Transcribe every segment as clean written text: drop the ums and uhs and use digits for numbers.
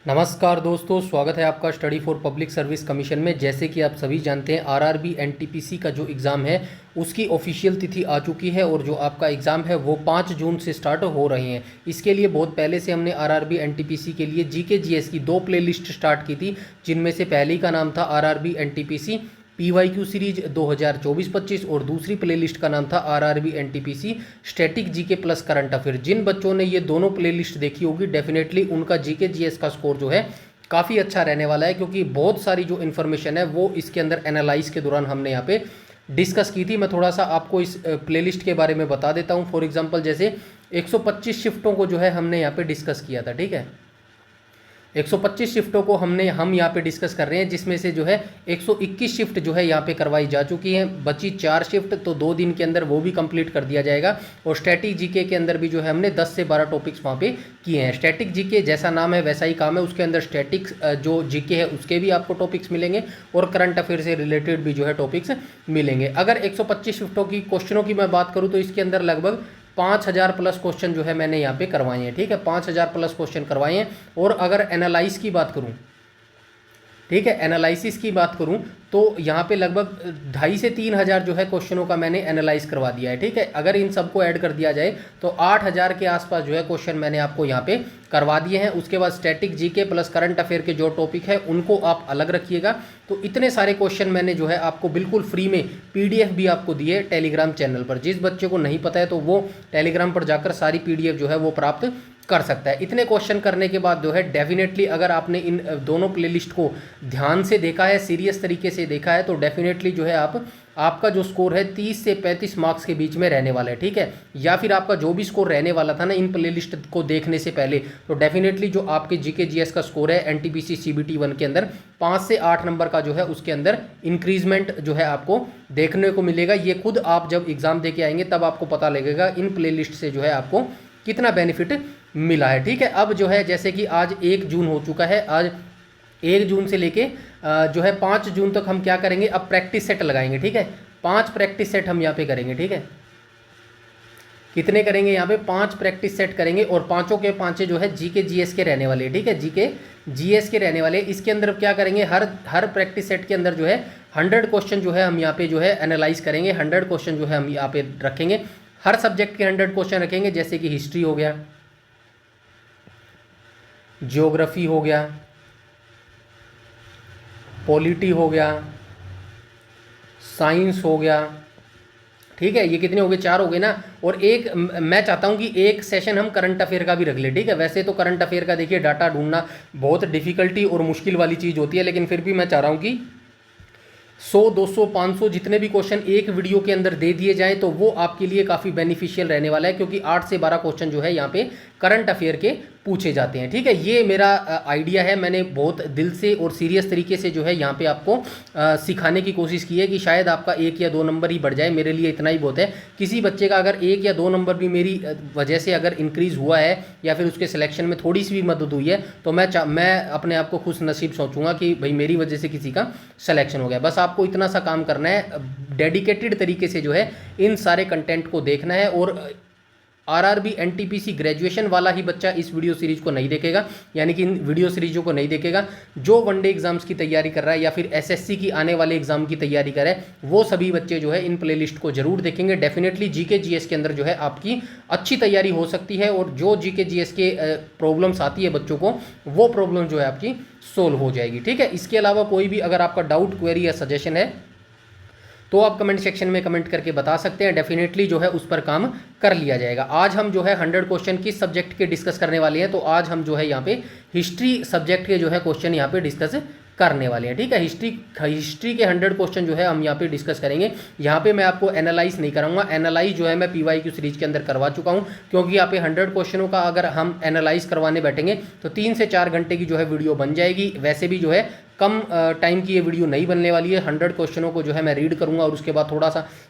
नमस्कार दोस्तों, स्वागत है आपका study for public service commission में। जैसे कि आप सभी जानते हैं, आरआरबी एनटीपीसी का जो एग्ज़ाम है उसकी ऑफिशियल तिथि आ चुकी है और जो आपका एग्ज़ाम है वो 5 जून से स्टार्ट हो रहे हैं। इसके लिए बहुत पहले से हमने आरआरबी एनटीपीसी के लिए जीके जीएस की 2 प्लेलिस्ट स्टार्ट की थी, जिनमें से पहली का नाम था आरआरबी एनटीपीसी पीवाईक्यू सीरीज 2024-25 और दूसरी प्लेलिस्ट का नाम था RRB NTPC static GK plus current affair. जिन बच्चों ने ये दोनों प्लेलिस्ट देखी होगी, डेफिनेटली उनका जीके जीएस का स्कोर जो है काफ़ी अच्छा रहने वाला है, क्योंकि बहुत सारी जो इन्फॉर्मेशन है वो इसके अंदर एनालाइज के दौरान हमने यहाँ पे डिस्कस की थी। मैं थोड़ा सा आपको इस प्लेलिस्ट के बारे में बता देता हूँ। फॉर एग्जाम्पल, जैसे 125 शिफ्टों को जो है हमने यहाँ पे डिस्कस किया था, ठीक है। 125 शिफ्टों को हम यहाँ पे डिस्कस कर रहे हैं, जिसमें से जो है 121 शिफ्ट जो है यहाँ पे करवाई जा चुकी हैं। बची 4 शिफ्ट, तो 2 दिन के अंदर वो भी कंप्लीट कर दिया जाएगा। और स्टैटिक जीके के अंदर भी जो है हमने 10 से 12 टॉपिक्स वहाँ पे किए हैं। स्टैटिक जीके जैसा नाम है वैसा ही काम है, उसके अंदर स्टैटिक जो जीके है उसके भी आपको टॉपिक्स मिलेंगे और करंट अफेयर से रिलेटेड भी जो है टॉपिक्स मिलेंगे। अगर 125 शिफ्टों की क्वेश्चनों की मैं बात करूँ तो इसके अंदर लगभग 5000 प्लस क्वेश्चन जो है मैंने यहाँ पे करवाए हैं, ठीक है। 5000 प्लस क्वेश्चन करवाए हैं। और अगर एनालाइज की बात करूँ, ठीक है, एनालिसिस की बात करूं तो यहाँ पे लगभग 2,500 से 3,000 जो है क्वेश्चनों का मैंने एनालाइज करवा दिया है, ठीक है। अगर इन सबको ऐड कर दिया जाए तो 8,000 के आसपास जो है क्वेश्चन मैंने आपको यहाँ पे करवा दिए हैं। उसके बाद static GK plus current affair के जो टॉपिक है उनको आप अलग रखिएगा। तो इतने सारे क्वेश्चन मैंने जो है आपको बिल्कुल फ्री में PDF भी आपको दिए टेलीग्राम चैनल पर। जिस बच्चे को नहीं पता है तो वो टेलीग्राम पर जाकर सारी PDF जो है वो प्राप्त कर सकता है। इतने क्वेश्चन करने के बाद जो है डेफिनेटली अगर आपने इन दोनों प्लेलिस्ट को ध्यान से देखा है, सीरियस तरीके से देखा है, तो डेफिनेटली जो है आपका जो स्कोर है 30 से 35 मार्क्स के बीच में रहने वाला है, ठीक है। या फिर आपका जो भी स्कोर रहने वाला था ना इन प्लेलिस्ट को देखने से पहले, तो डेफिनेटली जो आपके जीके जीएस का स्कोर है एनटीपीसी CBT 1 के अंदर 5 से 8 नंबर का जो है उसके अंदर इंक्रीजमेंट जो है आपको देखने को मिलेगा। ये खुद आप जब एग्जाम दे के आएंगे तब आपको पता लगेगा इन प्लेलिस्ट से जो है आपको कितना बेनिफिट मिला है, ठीक है। अब जो है जैसे कि आज 1 जून हो चुका है, आज 1 जून से लेके जो है 5 जून तक हम क्या करेंगे, अब प्रैक्टिस सेट लगाएंगे, ठीक है। 5 प्रैक्टिस सेट हम यहाँ पे करेंगे, ठीक है। कितने करेंगे यहाँ पे? 5 प्रैक्टिस सेट करेंगे और पांचों के पांचे जो है जीके जीएस के रहने वाले, ठीक है। जीके जीएस के रहने वाले। इसके अंदर क्या करेंगे, हर प्रैक्टिस सेट के अंदर जो है 100 क्वेश्चन जो है हम यहाँ पे जो है एनालाइज करेंगे। 100 क्वेश्चन जो है हम यहाँ पे रखेंगे, हर सब्जेक्ट के 100 क्वेश्चन रखेंगे। जैसे कि हिस्ट्री हो गया, ज्योग्राफी हो गया, पॉलिटी हो गया, साइंस हो गया, ठीक है। ये कितने हो गए? 4 हो गए ना। और एक मैं चाहता हूं कि एक सेशन हम करंट अफेयर का भी रख ले, ठीक है। वैसे तो करंट अफेयर का देखिए डाटा ढूंढना बहुत डिफिकल्टी और मुश्किल वाली चीज़ होती है, लेकिन फिर भी मैं चाह रहा हूं कि 100, 200, 500 जितने भी क्वेश्चन एक वीडियो के अंदर दे दिए जाएं तो वो आपके लिए काफ़ी बेनिफिशियल रहने वाला है, क्योंकि 8 से 12 क्वेश्चन जो है यहाँ पे करंट अफेयर के पूछे जाते हैं, ठीक है। ये मेरा आइडिया है, मैंने बहुत दिल से और सीरियस तरीके से जो है यहाँ पे आपको सिखाने की कोशिश की है कि शायद आपका 1 या 2 नंबर ही बढ़ जाए। मेरे लिए इतना ही बहुत है। किसी बच्चे का अगर 1 या 2 नंबर भी मेरी वजह से अगर इंक्रीज़ हुआ है या फिर उसके सिलेक्शन में थोड़ी सी भी मदद हुई है तो मैं अपने आप को खुश नसीब सोचूंगा कि भाई मेरी वजह से किसी का सिलेक्शन हो गया। बस आपको इतना सा काम करना है, डेडिकेटेड तरीके से जो है इन सारे कंटेंट को देखना है। और आरआरबी एनटीपीसी ग्रेजुएशन वाला ही बच्चा इस वीडियो सीरीज को नहीं देखेगा, यानी कि इन वीडियो सीरीजों को नहीं देखेगा। जो वनडे एग्जाम्स की तैयारी कर रहा है या फिर एसएससी की आने वाले एग्जाम की तैयारी कर रहा है, वो सभी बच्चे जो है इन प्लेलिस्ट को जरूर देखेंगे। डेफिनेटली जीके जीएस के अंदर जो है आपकी अच्छी तैयारी हो सकती है और जो जीके जीएस के प्रॉब्लम्स आती है बच्चों को, वो प्रॉब्लम जो है आपकी सोल्व हो जाएगी, ठीक है। इसके अलावा कोई भी अगर आपका डाउट, क्वेरी या सजेशन है तो आप कमेंट सेक्शन में कमेंट करके बता सकते हैं। डेफिनेटली जो है उस पर काम कर लिया जाएगा। आज हम जो है 100 क्वेश्चन किस सब्जेक्ट के डिस्कस करने वाले हैं, तो आज हम जो है यहाँ पे हिस्ट्री सब्जेक्ट के जो है क्वेश्चन यहाँ पे डिस्कस करने वाले हैं, ठीक है। हिस्ट्री के 100 क्वेश्चन जो है हम यहाँ पे डिस्कस करेंगे। यहाँ पे मैं आपको एनालाइज नहीं कराऊंगा, एनालाइज जो है मैं PYQ सीरीज के अंदर करवा चुका हूँ, क्योंकि यहाँ पे 100 क्वेश्चनों का अगर हम एनालाइज करवाने बैठेंगे तो 3 से 4 घंटे की जो है वीडियो बन जाएगी। वैसे भी जो है कम टाइम की ये वीडियो नहीं बनने वाली है। 100 क्वेश्चनों को जो है मैं रीड करूंगा और उसके बाद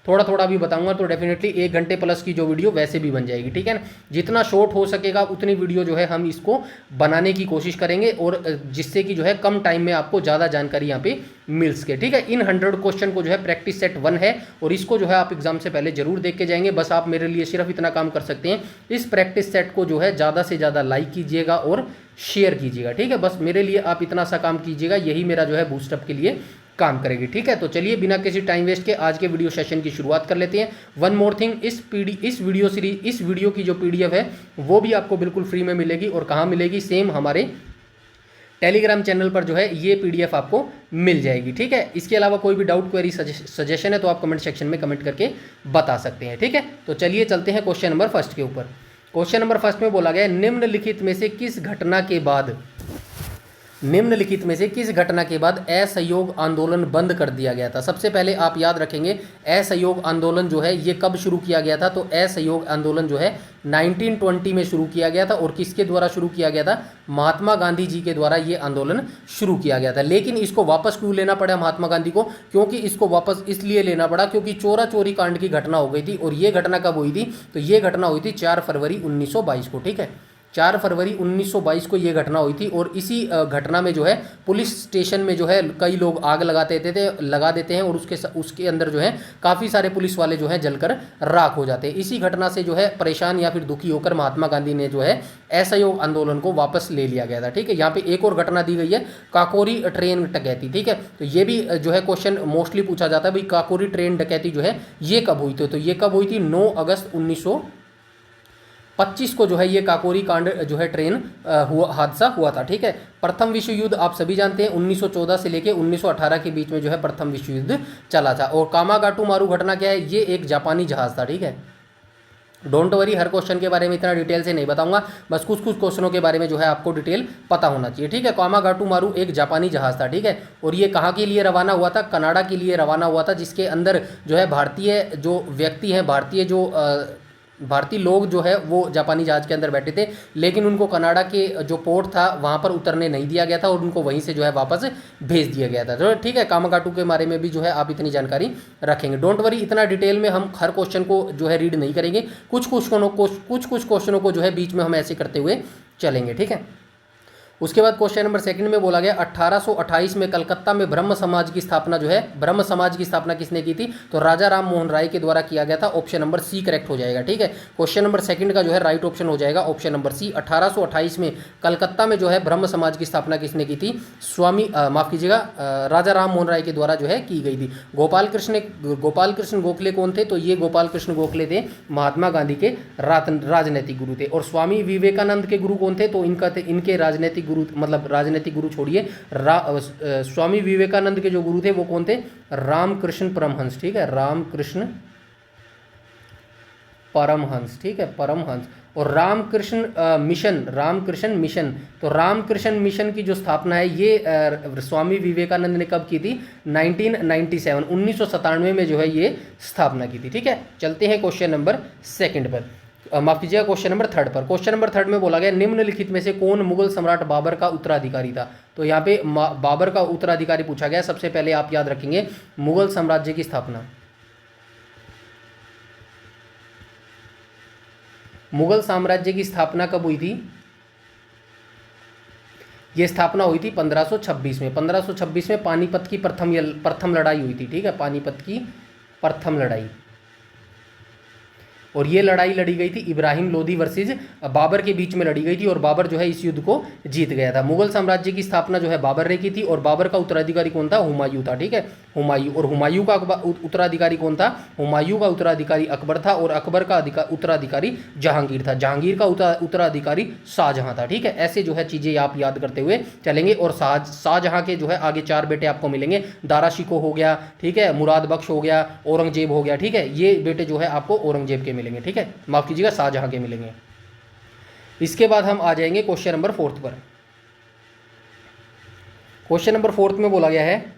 थोड़ा भी बताऊंगा, तो डेफिनेटली 1 घंटे प्लस की जो वीडियो वैसे भी बन जाएगी, ठीक है ना। जितना शॉर्ट हो सकेगा उतनी वीडियो जो है हम इसको बनाने की कोशिश करेंगे, और जिससे कि जो है कम टाइम में आपको ज़्यादा जानकारी यहाँ पे मिल सके, ठीक है। इन 100 क्वेश्चन को जो है प्रैक्टिस सेट 1 है और इसको जो है आप एग्जाम से पहले जरूर देख के जाएंगे। बस आप मेरे लिए सिर्फ इतना काम कर सकते हैं, इस प्रैक्टिस सेट को जो है ज़्यादा से ज़्यादा लाइक कीजिएगा और शेयर कीजिएगा, ठीक है। बस मेरे लिए आप इतना सा काम कीजिएगा, यही मेरा जो है बूस्टअप के लिए काम करेगी, ठीक है। तो चलिए बिना किसी टाइम वेस्ट के आज के वीडियो सेशन की शुरुआत कर लेते हैं। वन मोर थिंग, इस वीडियो की जो पीडीएफ है वो भी आपको बिल्कुल फ्री में मिलेगी। और कहाँ मिलेगी? सेम हमारे टेलीग्राम चैनल पर जो है ये पीडीएफ आपको मिल जाएगी, ठीक है। इसके अलावा कोई भी डाउट, क्वेरी, सजेशन है तो आप कमेंट सेक्शन में कमेंट करके बता सकते हैं, ठीक है। तो चलिए चलते हैं क्वेश्चन नंबर फर्स्ट के ऊपर। क्वेश्चन नंबर फर्स्ट में बोला गया है निम्नलिखित में से किस घटना के बाद असहयोग आंदोलन बंद कर दिया गया था। सबसे पहले आप याद रखेंगे असहयोग आंदोलन जो है ये कब शुरू किया गया था? तो असहयोग आंदोलन जो है 1920 में शुरू किया गया था। और किसके द्वारा शुरू किया गया था? महात्मा गांधी जी के द्वारा ये आंदोलन शुरू किया गया था। लेकिन इसको वापस क्यों लेना पड़ा महात्मा गांधी को? क्योंकि इसको वापस इसलिए लेना पड़ा क्योंकि चोरा चोरी कांड की घटना हो गई थी। और ये घटना कब हुई थी? तो ये घटना हुई थी 4 फरवरी 1922 को, ठीक है। 4 फरवरी 1922 को ये घटना हुई थी। और इसी घटना में जो है पुलिस स्टेशन में जो है कई लोग आग लगा देते हैं और उसके अंदर जो है काफ़ी सारे पुलिस वाले जो है जलकर राख हो जाते हैं। इसी घटना से जो है परेशान या फिर दुखी होकर महात्मा गांधी ने जो है असहयोग आंदोलन को वापस ले लिया गया था, ठीक है। यहाँ पे एक और घटना दी गई है, काकोरी ट्रेन डकैती, ठीक है। तो ये भी जो है क्वेश्चन मोस्टली पूछा जाता है, भाई काकोरी ट्रेन डकैती जो है ये कब हुई थी? तो ये कब हुई थी? 9 अगस्त 1925 को जो है ये काकोरी कांड जो है ट्रेन हादसा हुआ था, ठीक है। प्रथम विश्व युद्ध आप सभी जानते हैं 1914 से लेके 1918 के बीच में जो है प्रथम विश्व युद्ध चला था। और कामागाटू मारू घटना क्या है? ये एक जापानी जहाज था, ठीक है। डोंट वरी, हर क्वेश्चन के बारे में इतना डिटेल से नहीं बताऊंगा, बस कुछ क्वेश्चनों के बारे में जो है आपको डिटेल पता होना चाहिए, ठीक है। कामागाटू मारू एक जापानी जहाज था, ठीक है। और ये कहाँ के लिए रवाना हुआ था? कनाडा के लिए रवाना हुआ था, जिसके अंदर जो है भारतीय जो व्यक्ति हैं, भारतीय लोग जो है वो जापानी जहाज के अंदर बैठे थे। लेकिन उनको कनाडा के जो पोर्ट था वहाँ पर उतरने नहीं दिया गया था और उनको वहीं से जो है वापस भेज दिया गया था, तो ठीक है। कामागाटू के बारे में भी जो है आप इतनी जानकारी रखेंगे। डोंट वरी, इतना डिटेल में हम हर क्वेश्चन को जो है रीड नहीं करेंगे, कुछ क्वेश्चनों को जो है बीच में हम ऐसे करते हुए चलेंगे, ठीक है। उसके बाद क्वेश्चन नंबर सेकंड में बोला गया 1828 में कलकत्ता में ब्रह्म समाज की स्थापना किसने की थी? तो राजा राम मोहन राय के द्वारा किया गया था। ऑप्शन नंबर सी करेक्ट हो जाएगा, ठीक है। क्वेश्चन नंबर सेकंड का जो है राइट ऑप्शन हो जाएगा ऑप्शन नंबर सी। 1828 में कलकत्ता में जो है ब्रह्म समाज की स्थापना किसने की थी? राजा राम मोहन राय के द्वारा जो है की गई थी। गोपाल कृष्ण गोखले कौन थे? तो ये गोपाल कृष्ण गोखले थे महात्मा गांधी के राजनीतिक गुरु थे। और स्वामी विवेकानंद के गुरु कौन थे? तो इनके राजनीतिक गुरु, मतलब राजनीतिक गुरु छोड़िए, स्वामी विवेकानंद के जो गुरु थे वो कौन थे? रामकृष्ण परमहंस, ठीक है। रामकृष्ण परमहंस, ठीक है, परमहंस। और रामकृष्ण मिशन, तो रामकृष्ण मिशन की जो स्थापना है ये स्वामी विवेकानंद ने कब की थी? 1997 में जो है ये स्थापना की थी, ठीक है। चलते हैं क्वेश्चन नंबर सेकंड पर, माफ कीजिएगा क्वेश्चन नंबर थर्ड पर। क्वेश्चन नंबर थर्ड में बोला गया निम्नलिखित में से कौन मुगल सम्राट बाबर का उत्तराधिकारी था? तो यहाँ पे बाबर का उत्तराधिकारी पूछा गया। सबसे पहले आप याद रखेंगे मुगल साम्राज्य की स्थापना, मुगल साम्राज्य की स्थापना कब हुई थी? ये स्थापना हुई थी 1526 में। 1526 में पानीपत की प्रथम लड़ाई हुई थी, ठीक है, पानीपत की प्रथम लड़ाई। और ये लड़ाई लड़ी गई थी इब्राहिम लोदी वर्सेस बाबर के बीच में लड़ी गई थी। और बाबर जो है इस युद्ध को जीत गया था। मुगल साम्राज्य की स्थापना जो है बाबर ने की थी। और बाबर का उत्तराधिकारी कौन था? हुमायूं था, ठीक है, हुमायूं। और हुमायूं का उत्तराधिकारी कौन था? हुमायूं का उत्तराधिकारी अकबर था। और अकबर का उत्तराधिकारी जहांगीर था। जहांगीर का उत्तराधिकारी शाहजहां था, ठीक है। ऐसे जो है चीज़ें आप याद करते हुए चलेंगे। और शाहजहां के जो है आगे 4 बेटे आपको मिलेंगे। दारा शिकोह हो गया, ठीक है, मुराद बख्श हो गया, औरंगजेब हो गया, ठीक है। ये बेटे जो है आपको औरंगजेब के मिलेंगे, ठीक है, माफ कीजिएगा शाहजहां के मिलेंगे। इसके बाद हम आ जाएंगे क्वेश्चन नंबर 4 पर। क्वेश्चन नंबर 4 में बोला गया है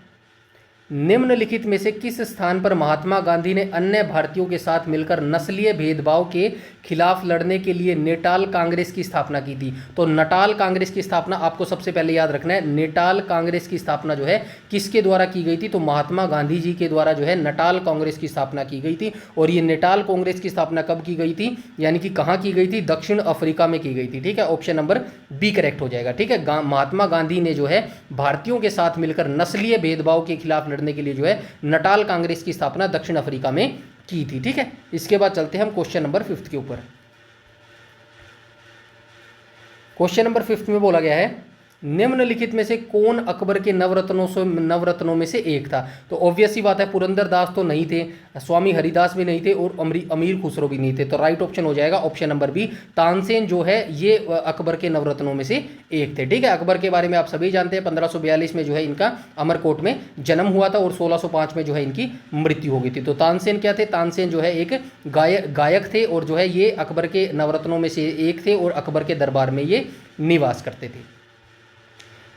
निम्नलिखित में से किस स्थान पर महात्मा गांधी ने अन्य भारतीयों के साथ मिलकर नस्लीय भेदभाव के खिलाफ लड़ने के लिए नेटाल कांग्रेस की स्थापना की थी? तो नटाल कांग्रेस की स्थापना आपको सबसे पहले याद रखना है। नेटाल कांग्रेस की स्थापना जो है किसके द्वारा की गई थी? तो महात्मा गांधी जी के द्वारा जो है नटाल कांग्रेस की स्थापना की गई थी। और ये नेटाल कांग्रेस की स्थापना कब की गई थी, यानी कि कहाँ की गई थी? दक्षिण अफ्रीका में की गई थी, ठीक है। ऑप्शन नंबर बी करेक्ट हो जाएगा, ठीक है। महात्मा गांधी ने जो है भारतीयों के साथ मिलकर नस्लीय भेदभाव के खिलाफ लड़ने के लिए जो है नटाल कांग्रेस की स्थापना दक्षिण अफ्रीका में की थी, ठीक है। इसके बाद चलते हैं हम क्वेश्चन नंबर 5 के ऊपर। क्वेश्चन नंबर 5 में बोला गया है निम्नलिखित में से कौन अकबर के नवरत्नों में से एक था। तो ऑब्वियस ही बात है, पुरंदर दास तो नहीं थे, स्वामी हरिदास भी नहीं थे और अमीर खुसरो भी नहीं थे। तो राइट ऑप्शन हो जाएगा ऑप्शन नंबर बी, तानसेन जो है ये अकबर के नवरत्नों में से एक थे। ठीक है, अकबर के बारे में आप सभी जानते हैं, 1542 में जो है इनका अमरकोट में जन्म हुआ था और 1605 में जो है इनकी मृत्यु हो गई थी। तो तानसेन क्या थे, तानसेन जो है एक गायक थे और जो है ये अकबर के नवरत्नों में से एक थे और अकबर के दरबार में ये निवास करते थे।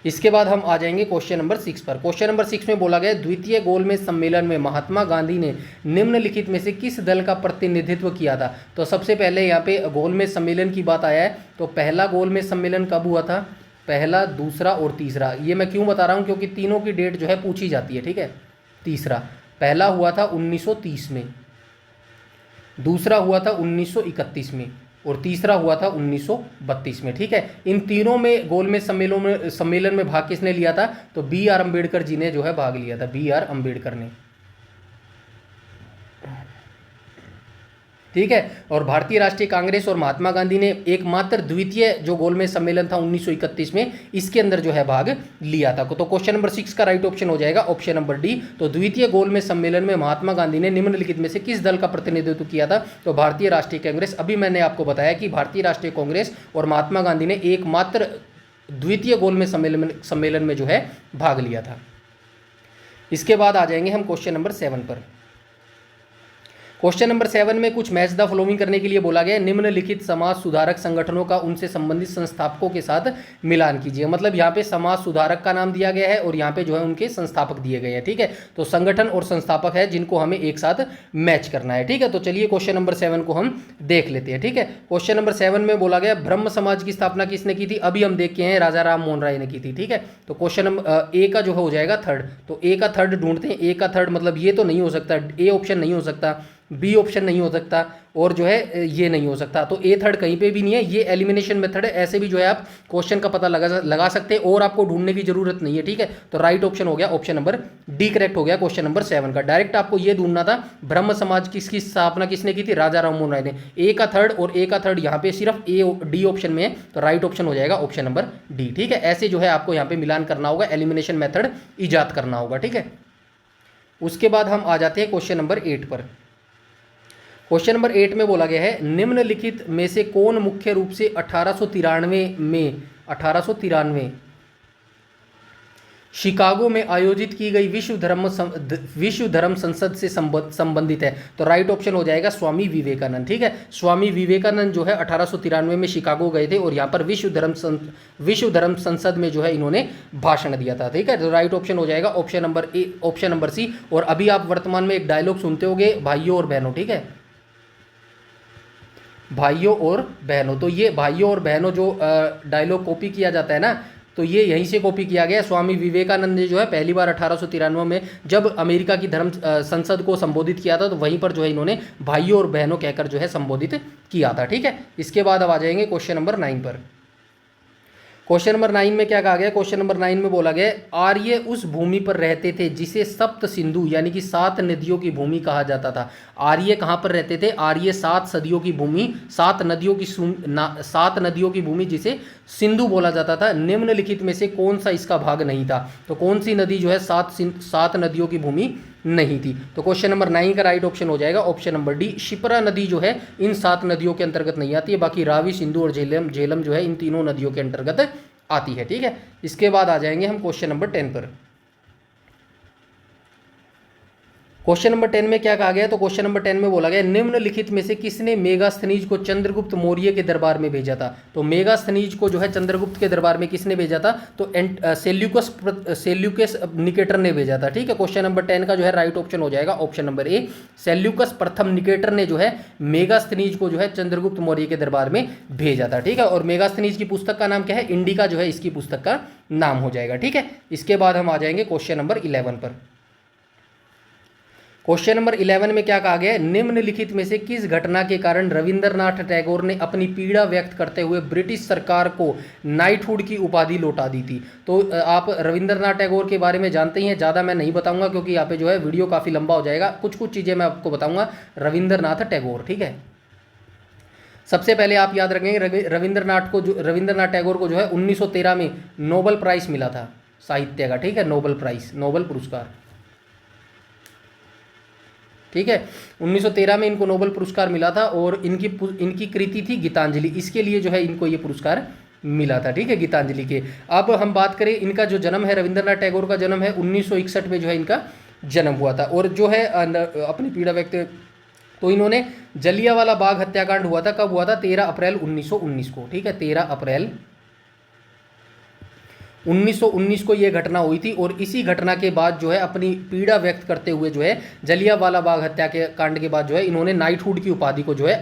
इसके बाद हम आ जाएंगे क्वेश्चन नंबर 6 पर। क्वेश्चन नंबर 6 में बोला गया द्वितीय गोलमेज सम्मेलन में महात्मा गांधी ने निम्नलिखित में से किस दल का प्रतिनिधित्व किया था। तो सबसे पहले यहाँ पे गोलमेज सम्मेलन की बात आया है, तो पहला गोलमेज सम्मेलन कब हुआ था, पहला, दूसरा और तीसरा। ये मैं क्यों बता रहा हूँ, क्योंकि तीनों की डेट जो है पूछी जाती है। ठीक है, तीसरा, पहला हुआ था 1930 में, दूसरा हुआ था 1931 में और तीसरा हुआ था 1932 में। ठीक है, इन तीनों में गोलमेज सम्मेलन में भाग किसने लिया था, तो बी आर अम्बेडकर जी ने जो है भाग लिया था, बी आर अम्बेडकर ने। ठीक है, और भारतीय राष्ट्रीय कांग्रेस और महात्मा गांधी ने एकमात्र द्वितीय जो गोलमेज सम्मेलन था 1931 में, इसके अंदर जो है भाग लिया था। तो क्वेश्चन नंबर 6 का राइट ऑप्शन हो जाएगा ऑप्शन नंबर डी। तो द्वितीय गोलमेज सम्मेलन में महात्मा गांधी ने निम्नलिखित में से किस दल का प्रतिनिधित्व किया था, तो भारतीय राष्ट्रीय कांग्रेस। अभी मैंने आपको बताया कि भारतीय राष्ट्रीय कांग्रेस और महात्मा गांधी ने एकमात्र द्वितीय गोलमेज सम्मेलन में जो है भाग लिया था। इसके बाद आ जाएंगे हम क्वेश्चन नंबर 7 पर। क्वेश्चन नंबर 7 में कुछ मैच द फॉलोइंग करने के लिए बोला गया है, निम्नलिखित समाज सुधारक संगठनों का उनसे संबंधित संस्थापकों के साथ मिलान कीजिए। मतलब यहाँ पे समाज सुधारक का नाम दिया गया है और यहाँ पे जो है उनके संस्थापक दिए गए हैं। ठीक है, तो संगठन और संस्थापक है जिनको हमें एक साथ मैच करना है। ठीक है, तो चलिए क्वेश्चन नंबर 7 को हम देख लेते हैं। ठीक है, क्वेश्चन नंबर 7 में बोला गया ब्रह्म समाज की स्थापना किसने की थी, अभी हम देख के हैं राजा राम मोहन राय ने की थी। ठीक है, तो क्वेश्चन नंबर ए का जो हो जाएगा थर्ड। तो ए का थर्ड ढूंढते हैं, ए का थर्ड मतलब ये तो नहीं हो सकता, ए ऑप्शन नहीं हो सकता, बी ऑप्शन नहीं हो सकता और जो है ये नहीं हो सकता। तो ए थर्ड कहीं पे भी नहीं है, ये एलिमिनेशन मेथड है। ऐसे भी जो है आप क्वेश्चन का पता लगा सकते हैं और आपको ढूंढने की जरूरत नहीं है। ठीक है, तो राइट ऑप्शन हो गया ऑप्शन नंबर डी, करेक्ट हो गया क्वेश्चन नंबर 7 का। डायरेक्ट आपको ये ढूंढना था ब्रह्म समाज किसकी स्थापना किसने की थी, राजा राम मोहन राय ने। ए का थर्ड और ए का थर्ड यहाँ पे सिर्फ ए डी ऑप्शन में है, तो राइट ऑप्शन हो जाएगा ऑप्शन नंबर डी। ठीक है, ऐसे जो है आपको यहाँ पे मिलान करना होगा, एलिमिनेशन मेथड ईजाद करना होगा। ठीक है, उसके बाद हम आ जाते हैं क्वेश्चन नंबर 8 पर। क्वेश्चन नंबर 8 में बोला गया है निम्नलिखित में से कौन मुख्य रूप से 1893 शिकागो में आयोजित की गई विश्व धर्म संसद से संबंधित है। तो राइट ऑप्शन हो जाएगा स्वामी विवेकानंद। ठीक है, स्वामी विवेकानंद जो है 1893 में शिकागो गए थे और यहाँ पर विश्व धर्म संसद में जो है इन्होंने भाषण दिया था। ठीक है, तो राइट ऑप्शन हो जाएगा ऑप्शन नंबर सी। और अभी आप वर्तमान में एक डायलॉग सुनते होंगे, भाइयों और बहनों। ठीक है, भाइयों और बहनों, तो ये भाइयों और बहनों जो डायलॉग कॉपी किया जाता है ना, तो ये यहीं से कॉपी किया गया। स्वामी विवेकानंद ने जो है पहली बार 1893 में जब अमेरिका की धर्म संसद को संबोधित किया था, तो वहीं पर जो है इन्होंने भाइयों और बहनों कहकर जो है संबोधित किया था। ठीक है, इसके बाद अब आ जाएंगे क्वेश्चन नंबर 9 पर। क्वेश्चन नंबर 9 में क्या कहा गया, क्वेश्चन नंबर 9 में बोला गया आर्य उस भूमि पर रहते थे जिसे सप्त सिंधु यानी कि 7 नदियों की भूमि कहा जाता था। आर्य कहाँ पर रहते थे, आर्य 7 सदियों की भूमि, 7 नदियों की भूमि जिसे सिंधु बोला जाता था। निम्नलिखित में से कौन सा इसका भाग नहीं था, तो कौन सी नदी जो है 7 नदियों की भूमि नहीं थी। तो क्वेश्चन नंबर 9 का राइट ऑप्शन हो जाएगा ऑप्शन नंबर डी, शिप्रा नदी जो है इन 7 नदियों के अंतर्गत नहीं आती है, बाकी रावी, सिंधु और झेलम जो है इन तीनों नदियों के अंतर्गत आती है। ठीक है, इसके बाद आ जाएंगे हम क्वेश्चन नंबर 10 पर। क्वेश्चन नंबर 10 में क्या कहा गया, तो क्वेश्चन नंबर 10 में बोला गया निम्नलिखित में से किसने मेगास्थनीज को चंद्रगुप्त मौर्य के दरबार में भेजा था। तो मेगास्थनीज को जो है चंद्रगुप्त के दरबार में किसने भेजा था, तो सेल्यूकस निकेटर ने भेजा था। ठीक है, क्वेश्चन नंबर 10 का जो है राइट ऑप्शन हो जाएगा ऑप्शन नंबर ए, सेल्यूकस प्रथम निकेटर ने जो है मेगास्थनीज को जो है चंद्रगुप्त मौर्य के दरबार में भेजा था। ठीक है, और मेगास्थनीज की पुस्तक का नाम क्या है, इंडिका जो है इसकी पुस्तक का नाम हो जाएगा। ठीक है, इसके बाद हम आ जाएंगे क्वेश्चन नंबर 11 पर। क्वेश्चन नंबर 11 में क्या कहा गया है, निम्नलिखित में से किस घटना के कारण रविंद्रनाथ टैगोर ने अपनी पीड़ा व्यक्त करते हुए ब्रिटिश सरकार को नाइटहुड की उपाधि लौटा दी थी। तो आप रविंद्रनाथ टैगोर के बारे में जानते ही हैं, ज़्यादा मैं नहीं बताऊंगा क्योंकि यहाँ पे जो है वीडियो काफ़ी लंबा हो जाएगा। कुछ चीज़ें मैं आपको बताऊंगा रविंद्रनाथ टैगोर। ठीक है, सबसे पहले आप याद रखेंगे रविंद्रनाथ टैगोर को जो है 1913 में नोबेल प्राइज मिला था साहित्य का, ठीक है, नोबेल प्राइज, नोबेल पुरस्कार, ठीक है। 1913 में इनको नोबेल पुरस्कार मिला था और इनकी कृति थी गीतांजलि, इसके लिए जो है इनको ये पुरस्कार मिला था, ठीक है, गीतांजलि के। अब हम बात करें इनका जो जन्म है, रविंद्रनाथ टैगोर का जन्म है 1961 में जो है इनका जन्म हुआ था। और जो है अपनी पीड़ा व्यक्त, तो इन्होंने जलियांवाला बाग हत्याकांड हुआ था, कब हुआ था? 13 अप्रैल 1919 को, ठीक है, 13 अप्रैल 1919 को ये घटना हुई थी। और इसी घटना के बाद जो है अपनी पीड़ा व्यक्त करते हुए जो है जलियांवाला बाग हत्या के कांड के बाद जो है इन्होंने नाइटहुड की उपाधि को जो है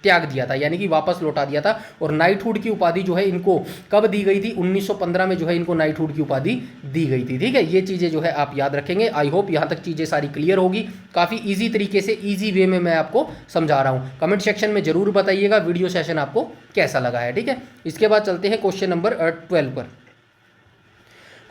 त्याग दिया था, यानी कि वापस लौटा दिया था। और नाइटहुड की उपाधि जो है इनको कब दी गई थी? 1915 में जो है इनको नाइटहुड की उपाधि दी गई थी, ठीक है। ये चीज़ें जो है आप याद रखेंगे। आई होप यहाँ तक चीज़ें सारी क्लियर होगी। काफ़ी ईजी तरीके से, ईजी वे में मैं आपको समझा रहा हूँ। कमेंट सेक्शन में जरूर बताइएगा वीडियो सेशन आपको कैसा लगा है, ठीक है। इसके बाद चलते हैं क्वेश्चन नंबर 12 पर।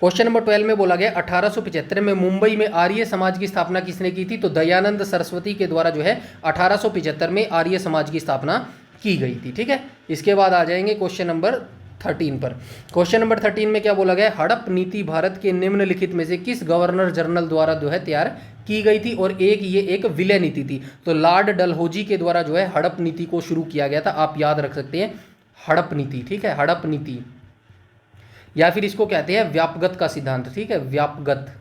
क्वेश्चन नंबर 12 में बोला गया 1875 में मुंबई में आर्य समाज की स्थापना किसने की थी? तो दयानंद सरस्वती के द्वारा जो है 1875 में आर्य समाज की स्थापना की गई थी, ठीक है। इसके बाद आ जाएंगे क्वेश्चन नंबर 13 पर। क्वेश्चन नंबर 13 में क्या बोला गया? हड़प नीति भारत के निम्नलिखित में से किस गवर्नर जनरल द्वारा जो है तैयार की गई थी? और ये एक विलय नीति थी। तो लॉर्ड डलहौजी के द्वारा जो है हड़प नीति को शुरू किया गया था। आप याद रख सकते हैं हड़प नीति, ठीक है, हड़प नीति, या फिर इसको कहते हैं व्यापगत का सिद्धांत, ठीक है, व्यापगत,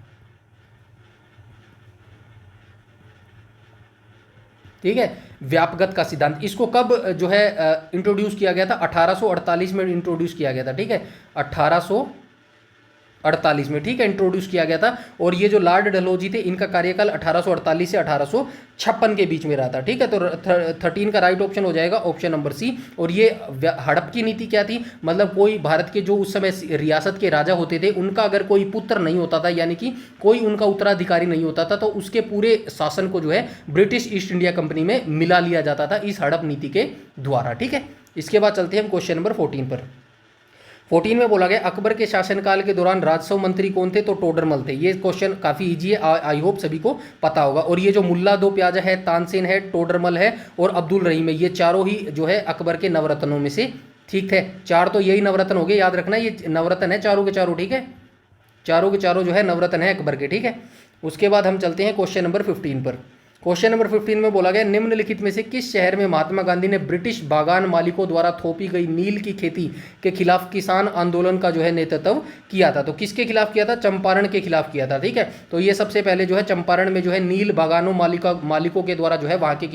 ठीक है, व्यापगत का सिद्धांत। इसको कब जो है इंट्रोड्यूस किया गया था? 1848 में इंट्रोड्यूस किया गया था, ठीक है, 1848 में, ठीक है, इंट्रोड्यूस किया गया था। और ये जो लॉर्ड डलहौजी थे इनका कार्यकाल 1848 से 1856 के बीच में रहा था, ठीक है। तो 13 का राइट ऑप्शन हो जाएगा ऑप्शन नंबर सी। और ये हड़प की नीति क्या थी? मतलब कोई भारत के जो उस समय रियासत के राजा होते थे उनका अगर कोई पुत्र नहीं होता था, यानी कि कोई उनका उत्तराधिकारी नहीं होता था, तो उसके पूरे शासन को जो है ब्रिटिश ईस्ट इंडिया कंपनी में मिला लिया जाता था इस हड़प नीति के द्वारा, ठीक है। इसके बाद चलते हैं हम क्वेश्चन नंबर 14 पर। 14 में बोला गया अकबर के शासनकाल के दौरान राजस्व मंत्री कौन थे? तो टोडरमल थे। ये क्वेश्चन काफ़ी इजी है, आई होप सभी को पता होगा। और ये जो मुल्ला दो प्याजा है, तानसेन है, टोडरमल है और अब्दुल रहीम है, ये चारों ही जो है अकबर के नवरत्नों में से, ठीक है, चार तो यही नवरत्न हो गए, याद रखना ये नवरत्न है चारों के चारों, ठीक है, चारों के चारों जो है नवरत्न है अकबर के, ठीक है। उसके बाद हम चलते हैं क्वेश्चन नंबर 15 पर। क्वेश्चन नंबर 15 में बोला गया निम्नलिखित में से किस शहर में महात्मा गांधी ने ब्रिटिश बागान मालिकों द्वारा थोपी गई नील की खेती के खिलाफ किसान आंदोलन का जो है नेतृत्व किया था? तो किसके खिलाफ किया था? चंपारण के खिलाफ किया था, ठीक है। तो ये सबसे पहले जो है चंपारण में जो है नील बागानों मालिकों के द्वारा जो है वहाँ के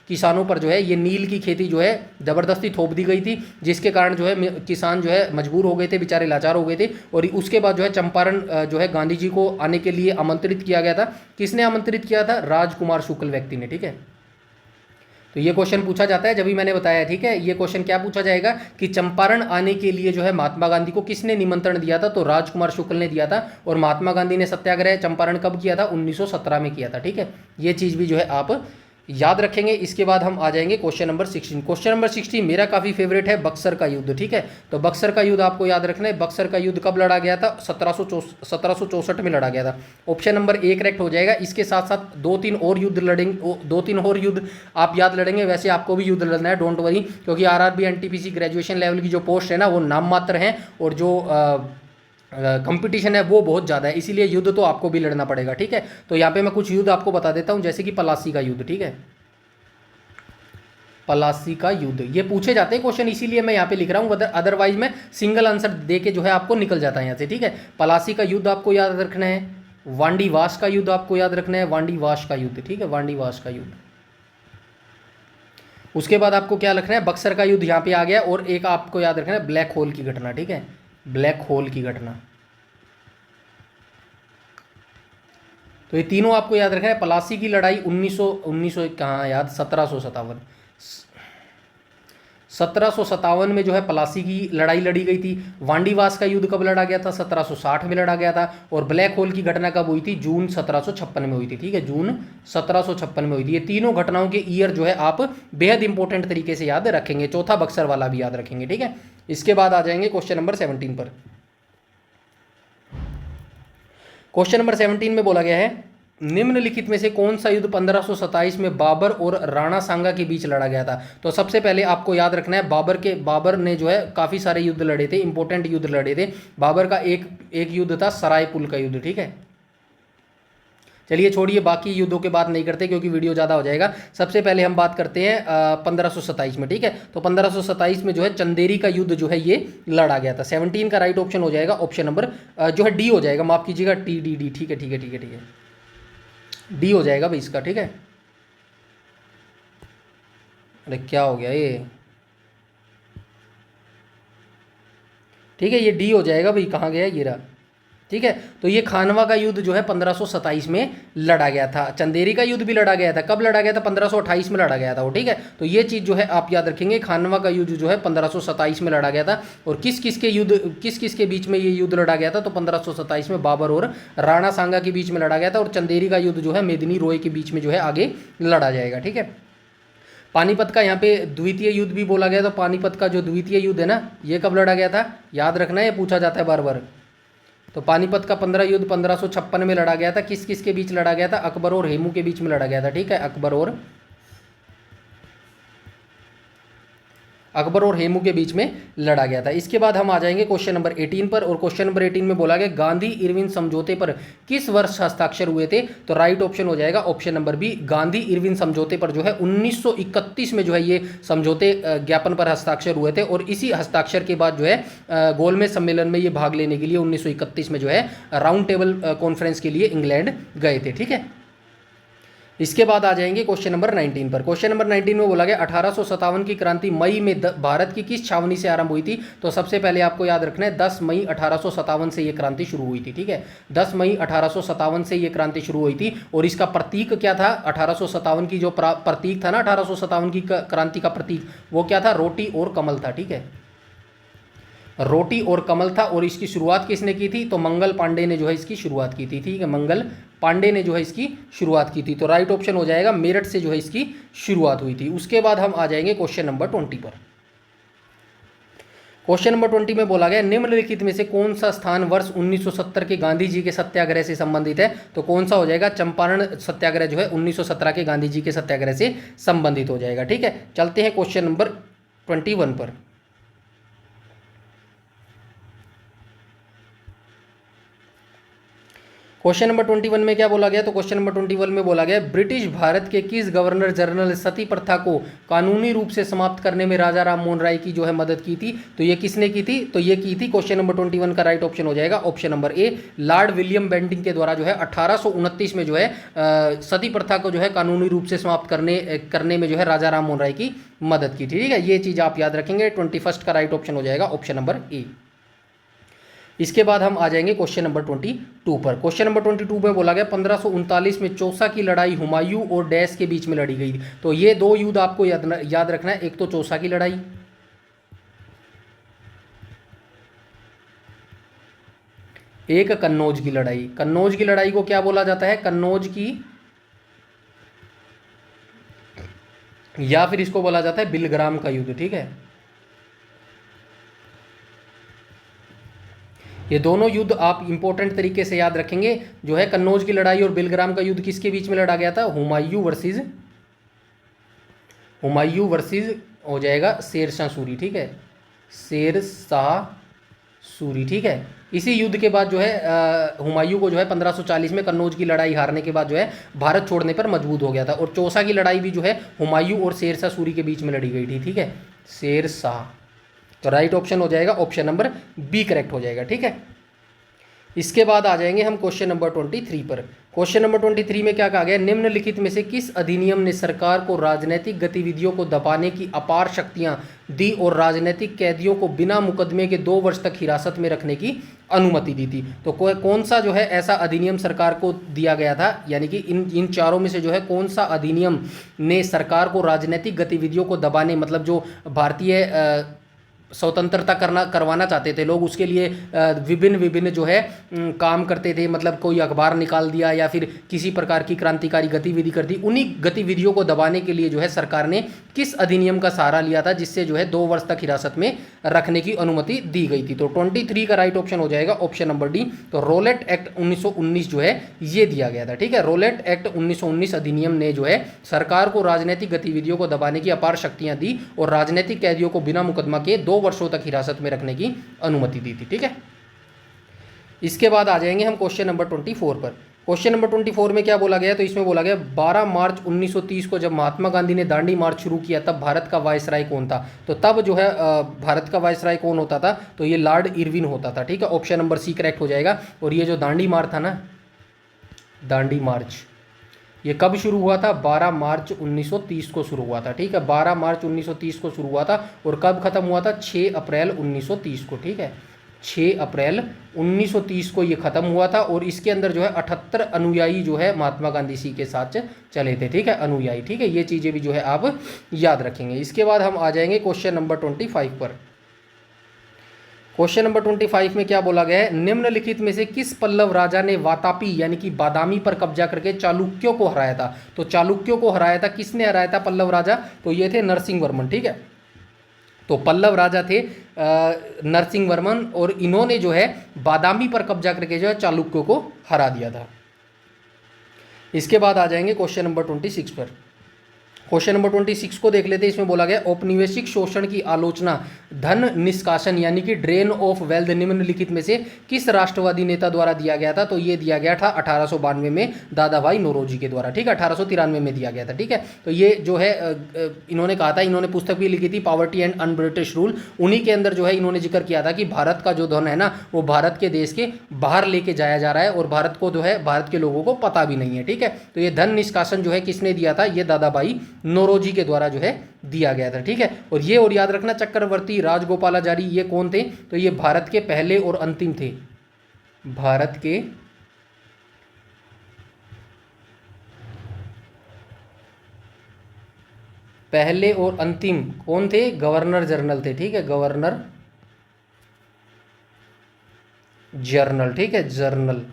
किसानों पर जो है ये नील की खेती जो है ज़बरदस्ती थोप दी गई थी, जिसके कारण जो है किसान जो है मजबूर हो गए थे, बेचारे लाचार हो गए थे। और उसके बाद जो है चंपारण जो है गांधी जी को आने के लिए आमंत्रित किया गया था। किसने आमंत्रित किया था? राजकुमार शुक्ल व्यक्ति ने, ठीक है। तो ये क्वेश्चन पूछा जाता है, जब भी मैंने बताया, ठीक है। ये क्वेश्चन क्या पूछा जाएगा कि चंपारण आने के लिए जो है महात्मा गांधी को किसने निमंत्रण दिया था? तो राजकुमार शुक्ल ने दिया था। और महात्मा गांधी ने सत्याग्रह चंपारण कब किया था? 1917 में किया था, ठीक है। ये चीज़ भी जो है आप याद रखेंगे। इसके बाद हम आ जाएंगे क्वेश्चन नंबर 16। क्वेश्चन नंबर 16 मेरा काफ़ी फेवरेट है, बक्सर का युद्ध, ठीक है। तो बक्सर का युद्ध आपको याद रखना है। बक्सर का युद्ध कब लड़ा गया था? 1764 में लड़ा गया था। ऑप्शन नंबर 1 करेक्ट हो जाएगा। इसके साथ साथ 2-3 और युद्ध लड़ेंगे, 2-3 और युद्ध आप याद लड़ेंगे। वैसे आपको भी युद्ध लड़ना है, डोंट वरी, क्योंकि आरआरबी एनटीपीसी ग्रेजुएशन लेवल की जो पोस्ट है ना वो नाम मात्र हैं और जो कंपटीशन है वो बहुत ज़्यादा है, इसीलिए युद्ध तो आपको भी लड़ना पड़ेगा, ठीक है। तो यहाँ पे मैं कुछ युद्ध आपको बता देता हूँ, जैसे कि पलासी का युद्ध, ठीक है। पलासी का युद्ध ये पूछे जाते हैं क्वेश्चन, इसीलिए मैं यहाँ पे लिख रहा हूँ, अदरवाइज मैं सिंगल आंसर दे के जो है आपको निकल जाता है यहाँ से, ठीक है। पलासी का युद्ध आपको याद रखना है। वांडीवास का युद्ध आपको याद रखना है, वांडीवास का युद्ध, ठीक है, वांडीवास का युद्ध। उसके बाद आपको क्या रखना है? बक्सर का युद्ध यहाँ पे आ गया। और एक आपको याद रखना है ब्लैक होल की घटना, ठीक है, ब्लैक होल की घटना। तो ये तीनों आपको याद रखना है। पलासी की लड़ाई 1900 कहाँ याद? 1757 में जो है पलासी की लड़ाई लड़ी गई थी। वांडीवास का युद्ध कब लड़ा गया था? 1760 में लड़ा गया था। और ब्लैक होल की घटना कब हुई थी? जून 1756 में हुई थी, ठीक है, जून 1756 में हुई थी। ये तीनों घटनाओं के ईयर जो है आप बेहद इंपॉर्टेंट तरीके से याद रखेंगे। चौथा बक्सर वाला भी याद रखेंगे, ठीक है। इसके बाद आ जाएंगे क्वेश्चन नंबर 17 पर। क्वेश्चन नंबर 17 में बोला गया है निम्नलिखित में से कौन सा युद्ध 1527 में बाबर और राणा सांगा के बीच लड़ा गया था? तो सबसे पहले आपको याद रखना है, बाबर ने जो है काफ़ी सारे युद्ध लड़े थे, इंपॉर्टेंट युद्ध लड़े थे। बाबर का एक युद्ध था सरायपुल का युद्ध, ठीक है। चलिए छोड़िए, बाकी युद्धों के बात नहीं करते क्योंकि वीडियो ज़्यादा हो जाएगा। सबसे पहले हम बात करते हैं 1527 में, ठीक है। तो 1527 में जो है चंदेरी का युद्ध जो है ये लड़ा गया था। 17 का राइट ऑप्शन हो जाएगा, ऑप्शन नंबर जो है डी हो जाएगा, माफ कीजिएगा, टी, ठीक है, ठीक है, ठीक है, ठीक है, डी हो जाएगा भाई इसका, ठीक है। अरे क्या हो गया ये, ठीक है, ये डी हो जाएगा भाई, कहाँ गया ये रहा, ठीक है। तो ये खानवा का युद्ध जो है 1527 में लड़ा गया था। चंदेरी का युद्ध भी लड़ा गया था, कब लड़ा गया था? 1528 में लड़ा गया था वो, ठीक है। तो ये चीज़ जो है आप याद रखेंगे, खानवा का युद्ध जो है 1527 में लड़ा गया था। और किस किस के बीच में ये युद्ध लड़ा गया था? तो 1527 में बाबर और राणा सांगा के बीच में लड़ा गया था। और चंदेरी का युद्ध जो है मेदिनी रॉय के बीच में जो है आगे लड़ा जाएगा, ठीक है। पानीपत का यहाँ पे द्वितीय युद्ध भी बोला गया। तो पानीपत का जो द्वितीय युद्ध है ना, ये कब लड़ा गया था? याद रखना है, ये पूछा जाता है बार बार। तो पानीपत का 15 युद्ध 1556 में लड़ा गया था। किस किस के बीच लड़ा गया था? अकबर और हेमू के बीच में लड़ा गया था, ठीक है। अकबर और हेमू के बीच में लड़ा गया था। इसके बाद हम आ जाएंगे क्वेश्चन नंबर 18 पर। और क्वेश्चन नंबर 18 में बोला गया गांधी इरविन समझौते पर किस वर्ष हस्ताक्षर हुए थे? तो राइट ऑप्शन हो जाएगा option number B, Gandhi Irwin समझौते पर जो है 1931 में जो है ये समझौते ज्ञापन पर हस्ताक्षर हुए थे। और इसी हस्ताक्षर के बाद जो है गोलमेज सम्मेलन में ये भाग लेने के लिए 1931 में जो है राउंड टेबल कॉन्फ्रेंस के लिए इंग्लैंड गए थे, ठीक है। इसके बाद आ जाएंगे क्वेश्चन नंबर 19 पर। क्वेश्चन नंबर 19 में बोला गया 1857 की क्रांति मई में भारत की किस छावनी से आरंभ हुई थी? तो सबसे पहले आपको याद रखना है 10 मई 1857 से ये क्रांति शुरू हुई थी, ठीक है। 10 मई 1857 से ये क्रांति शुरू हुई थी। और इसका प्रतीक क्या था? 1857 की जो प्रतीक था ना, 1857 की क्रांति का प्रतीक, वो क्या था? रोटी और कमल था, ठीक है। रोटी और कमल था। और इसकी शुरुआत किसने की थी? तो मंगल पांडे ने जो है इसकी शुरुआत की थी, ठीक है। मंगल पांडे ने जो है इसकी शुरुआत की थी। तो राइट ऑप्शन हो जाएगा, मेरठ से जो है इसकी शुरुआत हुई थी। उसके बाद हम आ जाएंगे क्वेश्चन नंबर 20 पर। क्वेश्चन नंबर 20 में बोला गया निम्नलिखित में से कौन सा स्थान वर्ष 1970 के गांधी जी के सत्याग्रह से संबंधित है? तो कौन सा हो जाएगा? चंपारण सत्याग्रह जो है 1917 के गांधी जी के सत्याग्रह से संबंधित हो जाएगा, ठीक है। चलते हैं क्वेश्चन नंबर 21 पर। क्वेश्चन नंबर 21 में क्या बोला गया? तो क्वेश्चन नंबर 21 में बोला गया ब्रिटिश भारत के किस गवर्नर जनरल सती प्रथा को कानूनी रूप से समाप्त करने में राजा राम मोहन राय की जो है मदद की थी? तो ये किसने की थी? तो ये की थी, क्वेश्चन नंबर 21 का राइट ऑप्शन हो जाएगा option number A, Lord William Bentinck के द्वारा जो है 1829 में जो है सती प्रथा को जो है कानूनी रूप से समाप्त करने में जो है राजा राम मोहन राय की मदद की थी, ठीक है। ये चीज़ आप याद रखेंगे। 21 का राइट ऑप्शन हो जाएगा ऑप्शन नंबर ए। इसके बाद हम आ जाएंगे क्वेश्चन नंबर 22 पर। क्वेश्चन नंबर 22 में बोला गया 1539 में चौसा की लड़ाई हुमायूं और डैश के बीच में लड़ी गई। तो ये दो युद्ध आपको याद रखना है। एक तो चौसा की लड़ाई, एक कन्नौज की लड़ाई। कन्नौज की लड़ाई को क्या बोला जाता है? कन्नौज की, या फिर इसको बोला जाता है बिलग्राम का युद्ध, ठीक है। ये दोनों युद्ध आप इंपॉर्टेंट तरीके से याद रखेंगे। जो है कन्नौज की लड़ाई और बिलग्राम का युद्ध किसके बीच में लड़ा गया था? हुमायूं वर्सेस हो जाएगा शेरशाह सूरी, ठीक है। शेरशाह सूरी, ठीक है। इसी युद्ध के बाद जो है हुमायूं को जो है 1540 में कन्नौज की लड़ाई हारने के बाद जो है भारत छोड़ने पर मजबूर हो गया था। और चौसा की लड़ाई भी जो है हुमायूं और शेरशाह सूरी के बीच में लड़ी गई थी, ठीक है। शेरशाह, तो राइट ऑप्शन हो जाएगा ऑप्शन नंबर बी करेक्ट हो जाएगा, ठीक है। इसके बाद आ जाएंगे हम क्वेश्चन नंबर 23 पर। क्वेश्चन नंबर 23 में क्या कहा गया? निम्नलिखित में से किस अधिनियम ने सरकार को राजनीतिक गतिविधियों को दबाने की अपार शक्तियां दी और राजनीतिक कैदियों को बिना मुकदमे के 2 वर्ष तक हिरासत में रखने की अनुमति दी थी? तो कौन सा जो है ऐसा अधिनियम सरकार को दिया गया था? यानी कि इन चारों में से जो है कौन सा अधिनियम ने सरकार को राजनीतिक गतिविधियों को दबाने, मतलब जो भारतीय स्वतंत्रता करवाना चाहते थे लोग, उसके लिए विभिन्न जो है काम करते थे। मतलब कोई अखबार निकाल दिया या फिर किसी प्रकार की क्रांतिकारी गतिविधि कर दी, उन्हीं गतिविधियों को दबाने के लिए जो है सरकार ने किस अधिनियम का सहारा लिया था जिससे जो है 2 वर्ष तक हिरासत में रखने की अनुमति दी गई थी? तो 23 का राइट ऑप्शन हो जाएगा ऑप्शन नंबर डी। तो रोलेट एक्ट 1919 जो है ये दिया गया था, ठीक है। रोलेट एक्ट 1919 अधिनियम ने जो है सरकार को राजनीतिक गतिविधियों को दबाने की अपार शक्तियां दी और राजनीतिक कैदियों को बिना मुकदमा के 2 वर्षों तक हिरासत में रखने की अनुमति दी थी, ठीक है। इसके बाद आ जाएंगे हम क्वेश्चन नंबर 24 पर। क्वेश्चन नंबर 24 में क्या बोला गया? तो इसमें बोला गया 12 मार्च 1930 को जब महात्मा गांधी ने दांडी मार्च शुरू किया तब भारत का वायसराय कौन था? तो तब जो है भारत का वायसराय कौन होता था? तो ये लॉर्ड इरविन होता था, ठीक है। ऑप्शन नंबर सी करेक्ट हो जाएगा। और ये जो दांडी मार्च था ना, दांडी मार्च, ये कब शुरू हुआ था? 12 मार्च 1930 को शुरू हुआ था, ठीक है। 12 मार्च 1930 को शुरू हुआ था और कब खत्म हुआ था? 6 अप्रैल 1930 को, ठीक है। 6 अप्रैल 1930 को ये खत्म हुआ था और इसके अंदर जो है 78 अनुयायी जो है महात्मा गांधी जी के साथ चले थे, ठीक है, अनुयायी, ठीक है। ये चीज़ें भी जो है आप याद रखेंगे। इसके बाद हम आ जाएंगे क्वेश्चन नंबर 25 पर। क्वेश्चन नंबर 25 में क्या बोला गया है? निम्नलिखित में से किस पल्लव राजा ने वातापी यानी कि बादामी पर कब्जा करके चालुक्यों को हराया था? तो चालुक्यों को हराया था, किसने हराया था पल्लव राजा? तो ये थे नरसिंह वर्मन, ठीक है। तो पल्लव राजा थे नरसिंह वर्मन और इन्होंने जो है बादामी पर कब्जा करके जो है चालुक्यों को हरा दिया था। इसके बाद आ जाएंगे क्वेश्चन नंबर 26 पर। क्वेश्चन नंबर 26 को देख लेते हैं। इसमें बोला गया औपनिवेशिक शोषण की आलोचना धन निष्कासन यानी कि ड्रेन ऑफ वेल्थ निम्नलिखित में से किस राष्ट्रवादी नेता द्वारा दिया गया था? तो ये दिया गया था 1892 में दादा भाई नौरोजी के द्वारा, ठीक है। 1893 में दिया गया था, ठीक है। तो ये जो है इन्होंने कहा था, इन्होंने पुस्तक भी लिखी थी poverty and un British rule. उन्हीं के अंदर जो है इन्होंने जिक्र किया था कि भारत का जो धन है ना वो भारत के देश के बाहर लेके जाया जा रहा है और भारत को जो है भारत के लोगों को पता भी नहीं है, ठीक है। तो ये धन निष्कासन जो है किसने दिया था? ये दादा भाई नौरोजी के द्वारा जो है दिया गया था, ठीक है। और ये और याद रखना चक्रवर्ती राजगोपालाचारी ये कौन थे? तो ये भारत के पहले और अंतिम थे। भारत के पहले और अंतिम कौन थे? गवर्नर जनरल थे, ठीक है। गवर्नर जनरल, ठीक है, जनरल,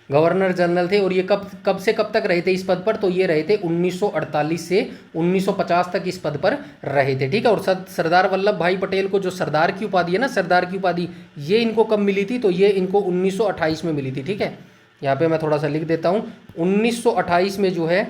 गवर्नर जनरल थे। और ये कब से कब तक रहे थे इस पद पर? तो ये रहे थे 1948 से 1950 तक इस पद पर रहे थे, ठीक है। और सरदार वल्लभ भाई पटेल को जो सरदार की उपाधि है ना, सरदार की उपाधि, ये इनको कब मिली थी? तो ये इनको 1928 में मिली थी, ठीक है। यहाँ पे मैं थोड़ा सा लिख देता हूँ। 1928 में जो है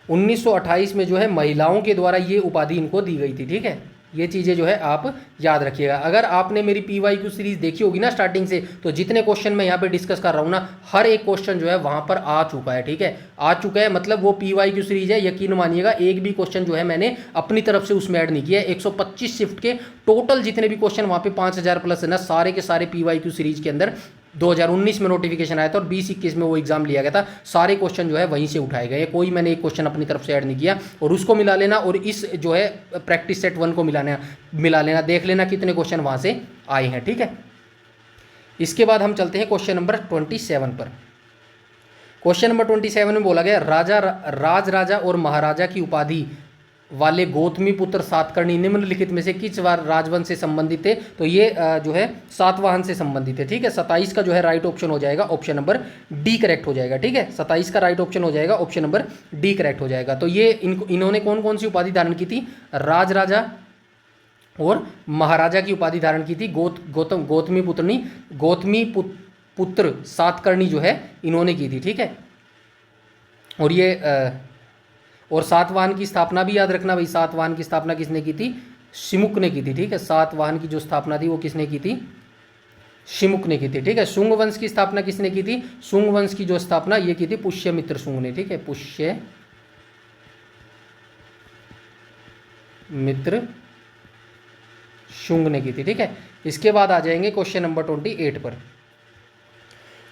1928 में जो है महिलाओं के द्वारा ये उपाधि इनको दी गई थी, ठीक है। ये चीज़ें जो है आप याद रखिएगा। अगर आपने मेरी PYQ सीरीज देखी होगी ना स्टार्टिंग से, तो जितने क्वेश्चन मैं यहाँ पे डिस्कस कर रहा हूँ ना, हर एक क्वेश्चन जो है वहाँ पर आ चुका है, ठीक है। आ चुका है मतलब वो PYQ सीरीज है, यकीन मानिएगा एक भी क्वेश्चन जो है मैंने अपनी तरफ से उसमें ऐड नहीं किया है। 125 शिफ्ट के टोटल जितने भी क्वेश्चन वहाँ पे 5000 प्लस है ना, सारे के सारे PYQ सीरीज के अंदर 2019 में नोटिफिकेशन आया था और 2021 में वो एग्जाम लिया गया था। सारे क्वेश्चन जो है वहीं से उठाए गए, कोई मैंने एक क्वेश्चन अपनी तरफ से ऐड नहीं किया। और उसको मिला लेना और इस जो है प्रैक्टिस सेट 1 को मिला लेना, देख लेना कितने क्वेश्चन वहाँ से आए हैं, ठीक है। इसके बाद हम चलते हैं क्वेश्चन नंबर 27 पर। क्वेश्चन नंबर 27 में बोला गया राजा और महाराजा की उपाधि वाले गौतमी पुत्र सातकर्णी निम्नलिखित में से किस राजवंश से संबंधित थे? तो ये जो है सातवाहन से संबंधित है, ठीक है। 27 का जो है राइट ऑप्शन हो जाएगा ऑप्शन नंबर डी करेक्ट हो जाएगा, ठीक है। 27 का राइट ऑप्शन हो जाएगा ऑप्शन नंबर डी करेक्ट हो जाएगा। तो ये इन्होंने कौन कौन सी उपाधि धारण की थी? राजा और महाराजा की उपाधि धारण की थी। गौतमी पुत्र सातकर्णी जो है इन्होंने की थी, ठीक है। और ये और सातवाहन की स्थापना भी याद रखना भाई, सातवाहन की स्थापना किसने की थी? शिमुक ने की थी, ठीक है। सातवाहन की जो स्थापना थी वो किसने की थी? शिमुक ने की थी, ठीक है। शुंग वंश की स्थापना किसने की थी? शुंग वंश की जो स्थापना ये की थी पुष्यमित्र शुंग ने, ठीक है। पुष्यमित्र शुंग ने की थी, ठीक है। इसके बाद आ जाएंगे क्वेश्चन नंबर 28 पर।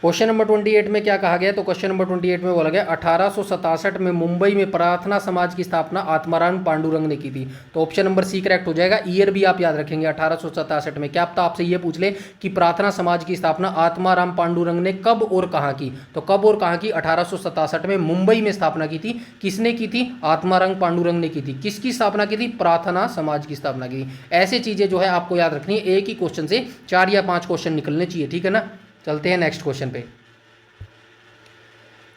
क्वेश्चन नंबर 28 में क्या कहा गया? तो क्वेश्चन नंबर 28 में बोला गया 1867 में मुंबई में प्रार्थना समाज की स्थापना आत्माराम पांडुरंग ने की थी। तो ऑप्शन नंबर सी करेक्ट हो जाएगा। ईयर भी आप याद रखेंगे 1867 में। क्या पता आपसे ये पूछ ले कि प्रार्थना समाज की स्थापना आत्माराम पांडुरंग ने कब और कहाँ की? तो कब और कहाँ की? 1867 में मुंबई में स्थापना की थी। किसने की थी? आत्माराम पांडुरंग ने की थी। किसकी स्थापना की थी? प्रार्थना समाज की स्थापना की थी। ऐसे चीज़ें जो है आपको याद रखनी है। एक ही क्वेश्चन से 4 या 5 क्वेश्चन निकलने चाहिए, ठीक है ना। चलते हैं नेक्स्ट क्वेश्चन पे।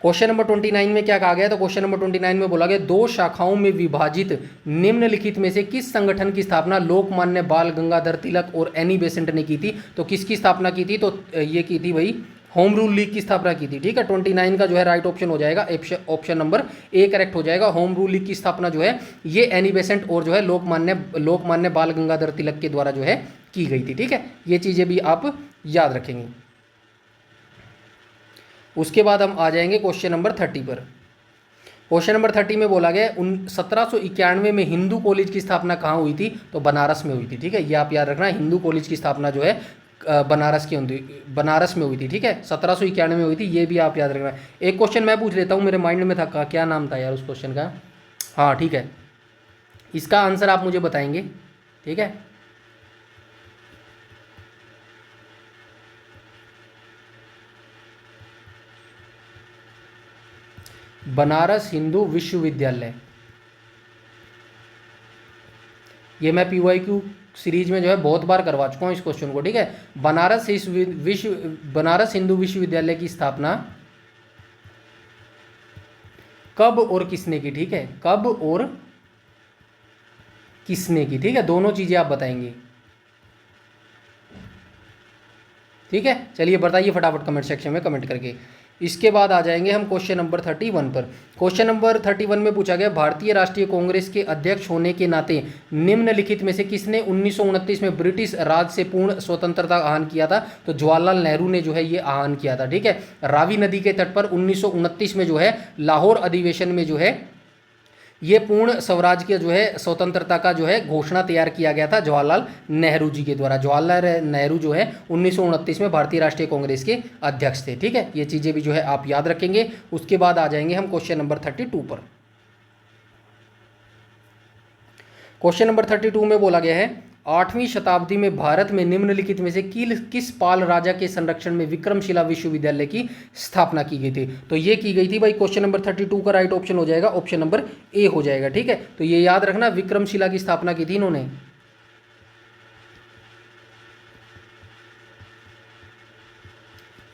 क्वेश्चन नंबर 29 में क्या कहा गया? तो क्वेश्चन नंबर 29 में बोला गया दो शाखाओं में विभाजित निम्नलिखित में से किस संगठन की स्थापना लोकमान्य बाल गंगाधर तिलक और एनी बेसेंट ने की थी? तो किसकी स्थापना की थी? तो ये की थी भाई होम रूल लीग की स्थापना की थी। ठीक है, 29 का जो है राइट ऑप्शन हो जाएगा ऑप्शन नंबर ए करेक्ट हो जाएगा। होम रूल लीग की स्थापना जो है ये एनी बेसेंट और जो है लोकमान्य बाल गंगाधर तिलक के द्वारा जो है की गई थी। ठीक है, ये चीजें भी आप याद रखेंगे। उसके बाद हम आ जाएंगे क्वेश्चन नंबर 30 पर। क्वेश्चन नंबर 30 में बोला गया 1791 में हिंदू कॉलेज की स्थापना कहाँ हुई थी? तो बनारस में हुई थी। ठीक है, ये आप याद रखना, हिंदू कॉलेज की स्थापना जो है बनारस में हुई थी। ठीक है, 1791 में हुई थी, ये भी आप याद रखना। एक क्वेश्चन मैं पूछ लेता हूँ, मेरे माइंड में था, क्या नाम था यार उस क्वेश्चन का? हाँ ठीक है, इसका आंसर आप मुझे बताएंगे। ठीक है, बनारस हिंदू विश्वविद्यालय। ये मैं PYQ सीरीज में जो है बहुत बार करवा चुका हूँ इस क्वेश्चन को। ठीक है, बनारस हिंदू विश्वविद्यालय की स्थापना कब और किसने की? ठीक है, कब और किसने की? ठीक है, दोनों चीजें आप बताएंगे। ठीक है, चलिए बताइए फटाफट कमेंट सेक्शन में कमेंट करके। इसके बाद आ जाएंगे हम क्वेश्चन नंबर 31 पर। क्वेश्चन नंबर 31 में पूछा गया भारतीय राष्ट्रीय कांग्रेस के अध्यक्ष होने के नाते निम्नलिखित में से किसने 1929 में ब्रिटिश राज से पूर्ण स्वतंत्रता का आह्वान किया था? तो जवाहरलाल नेहरू ने जो है ये आह्वान किया था। ठीक है, रावी नदी के तट पर 1929 में जो है लाहौर अधिवेशन में जो है ये पूर्ण स्वराज के जो है स्वतंत्रता का जो है घोषणा तैयार किया गया था जवाहरलाल नेहरू जी के द्वारा। जवाहरलाल नेहरू जो है 1929 में भारतीय राष्ट्रीय कांग्रेस के अध्यक्ष थे। ठीक है, ये चीजें भी जो है आप याद रखेंगे। उसके बाद आ जाएंगे हम क्वेश्चन नंबर 32 पर। क्वेश्चन नंबर 32 में बोला गया है 8वीं शताब्दी में भारत में निम्नलिखित में से किस पाल राजा के संरक्षण में विक्रमशिला विश्वविद्यालय की स्थापना की गई थी? तो ये की गई थी भाई, क्वेश्चन नंबर 32 का राइट ऑप्शन हो जाएगा ऑप्शन नंबर ए हो जाएगा। ठीक है, तो ये याद रखना, विक्रमशिला की स्थापना की थी इन्होंने।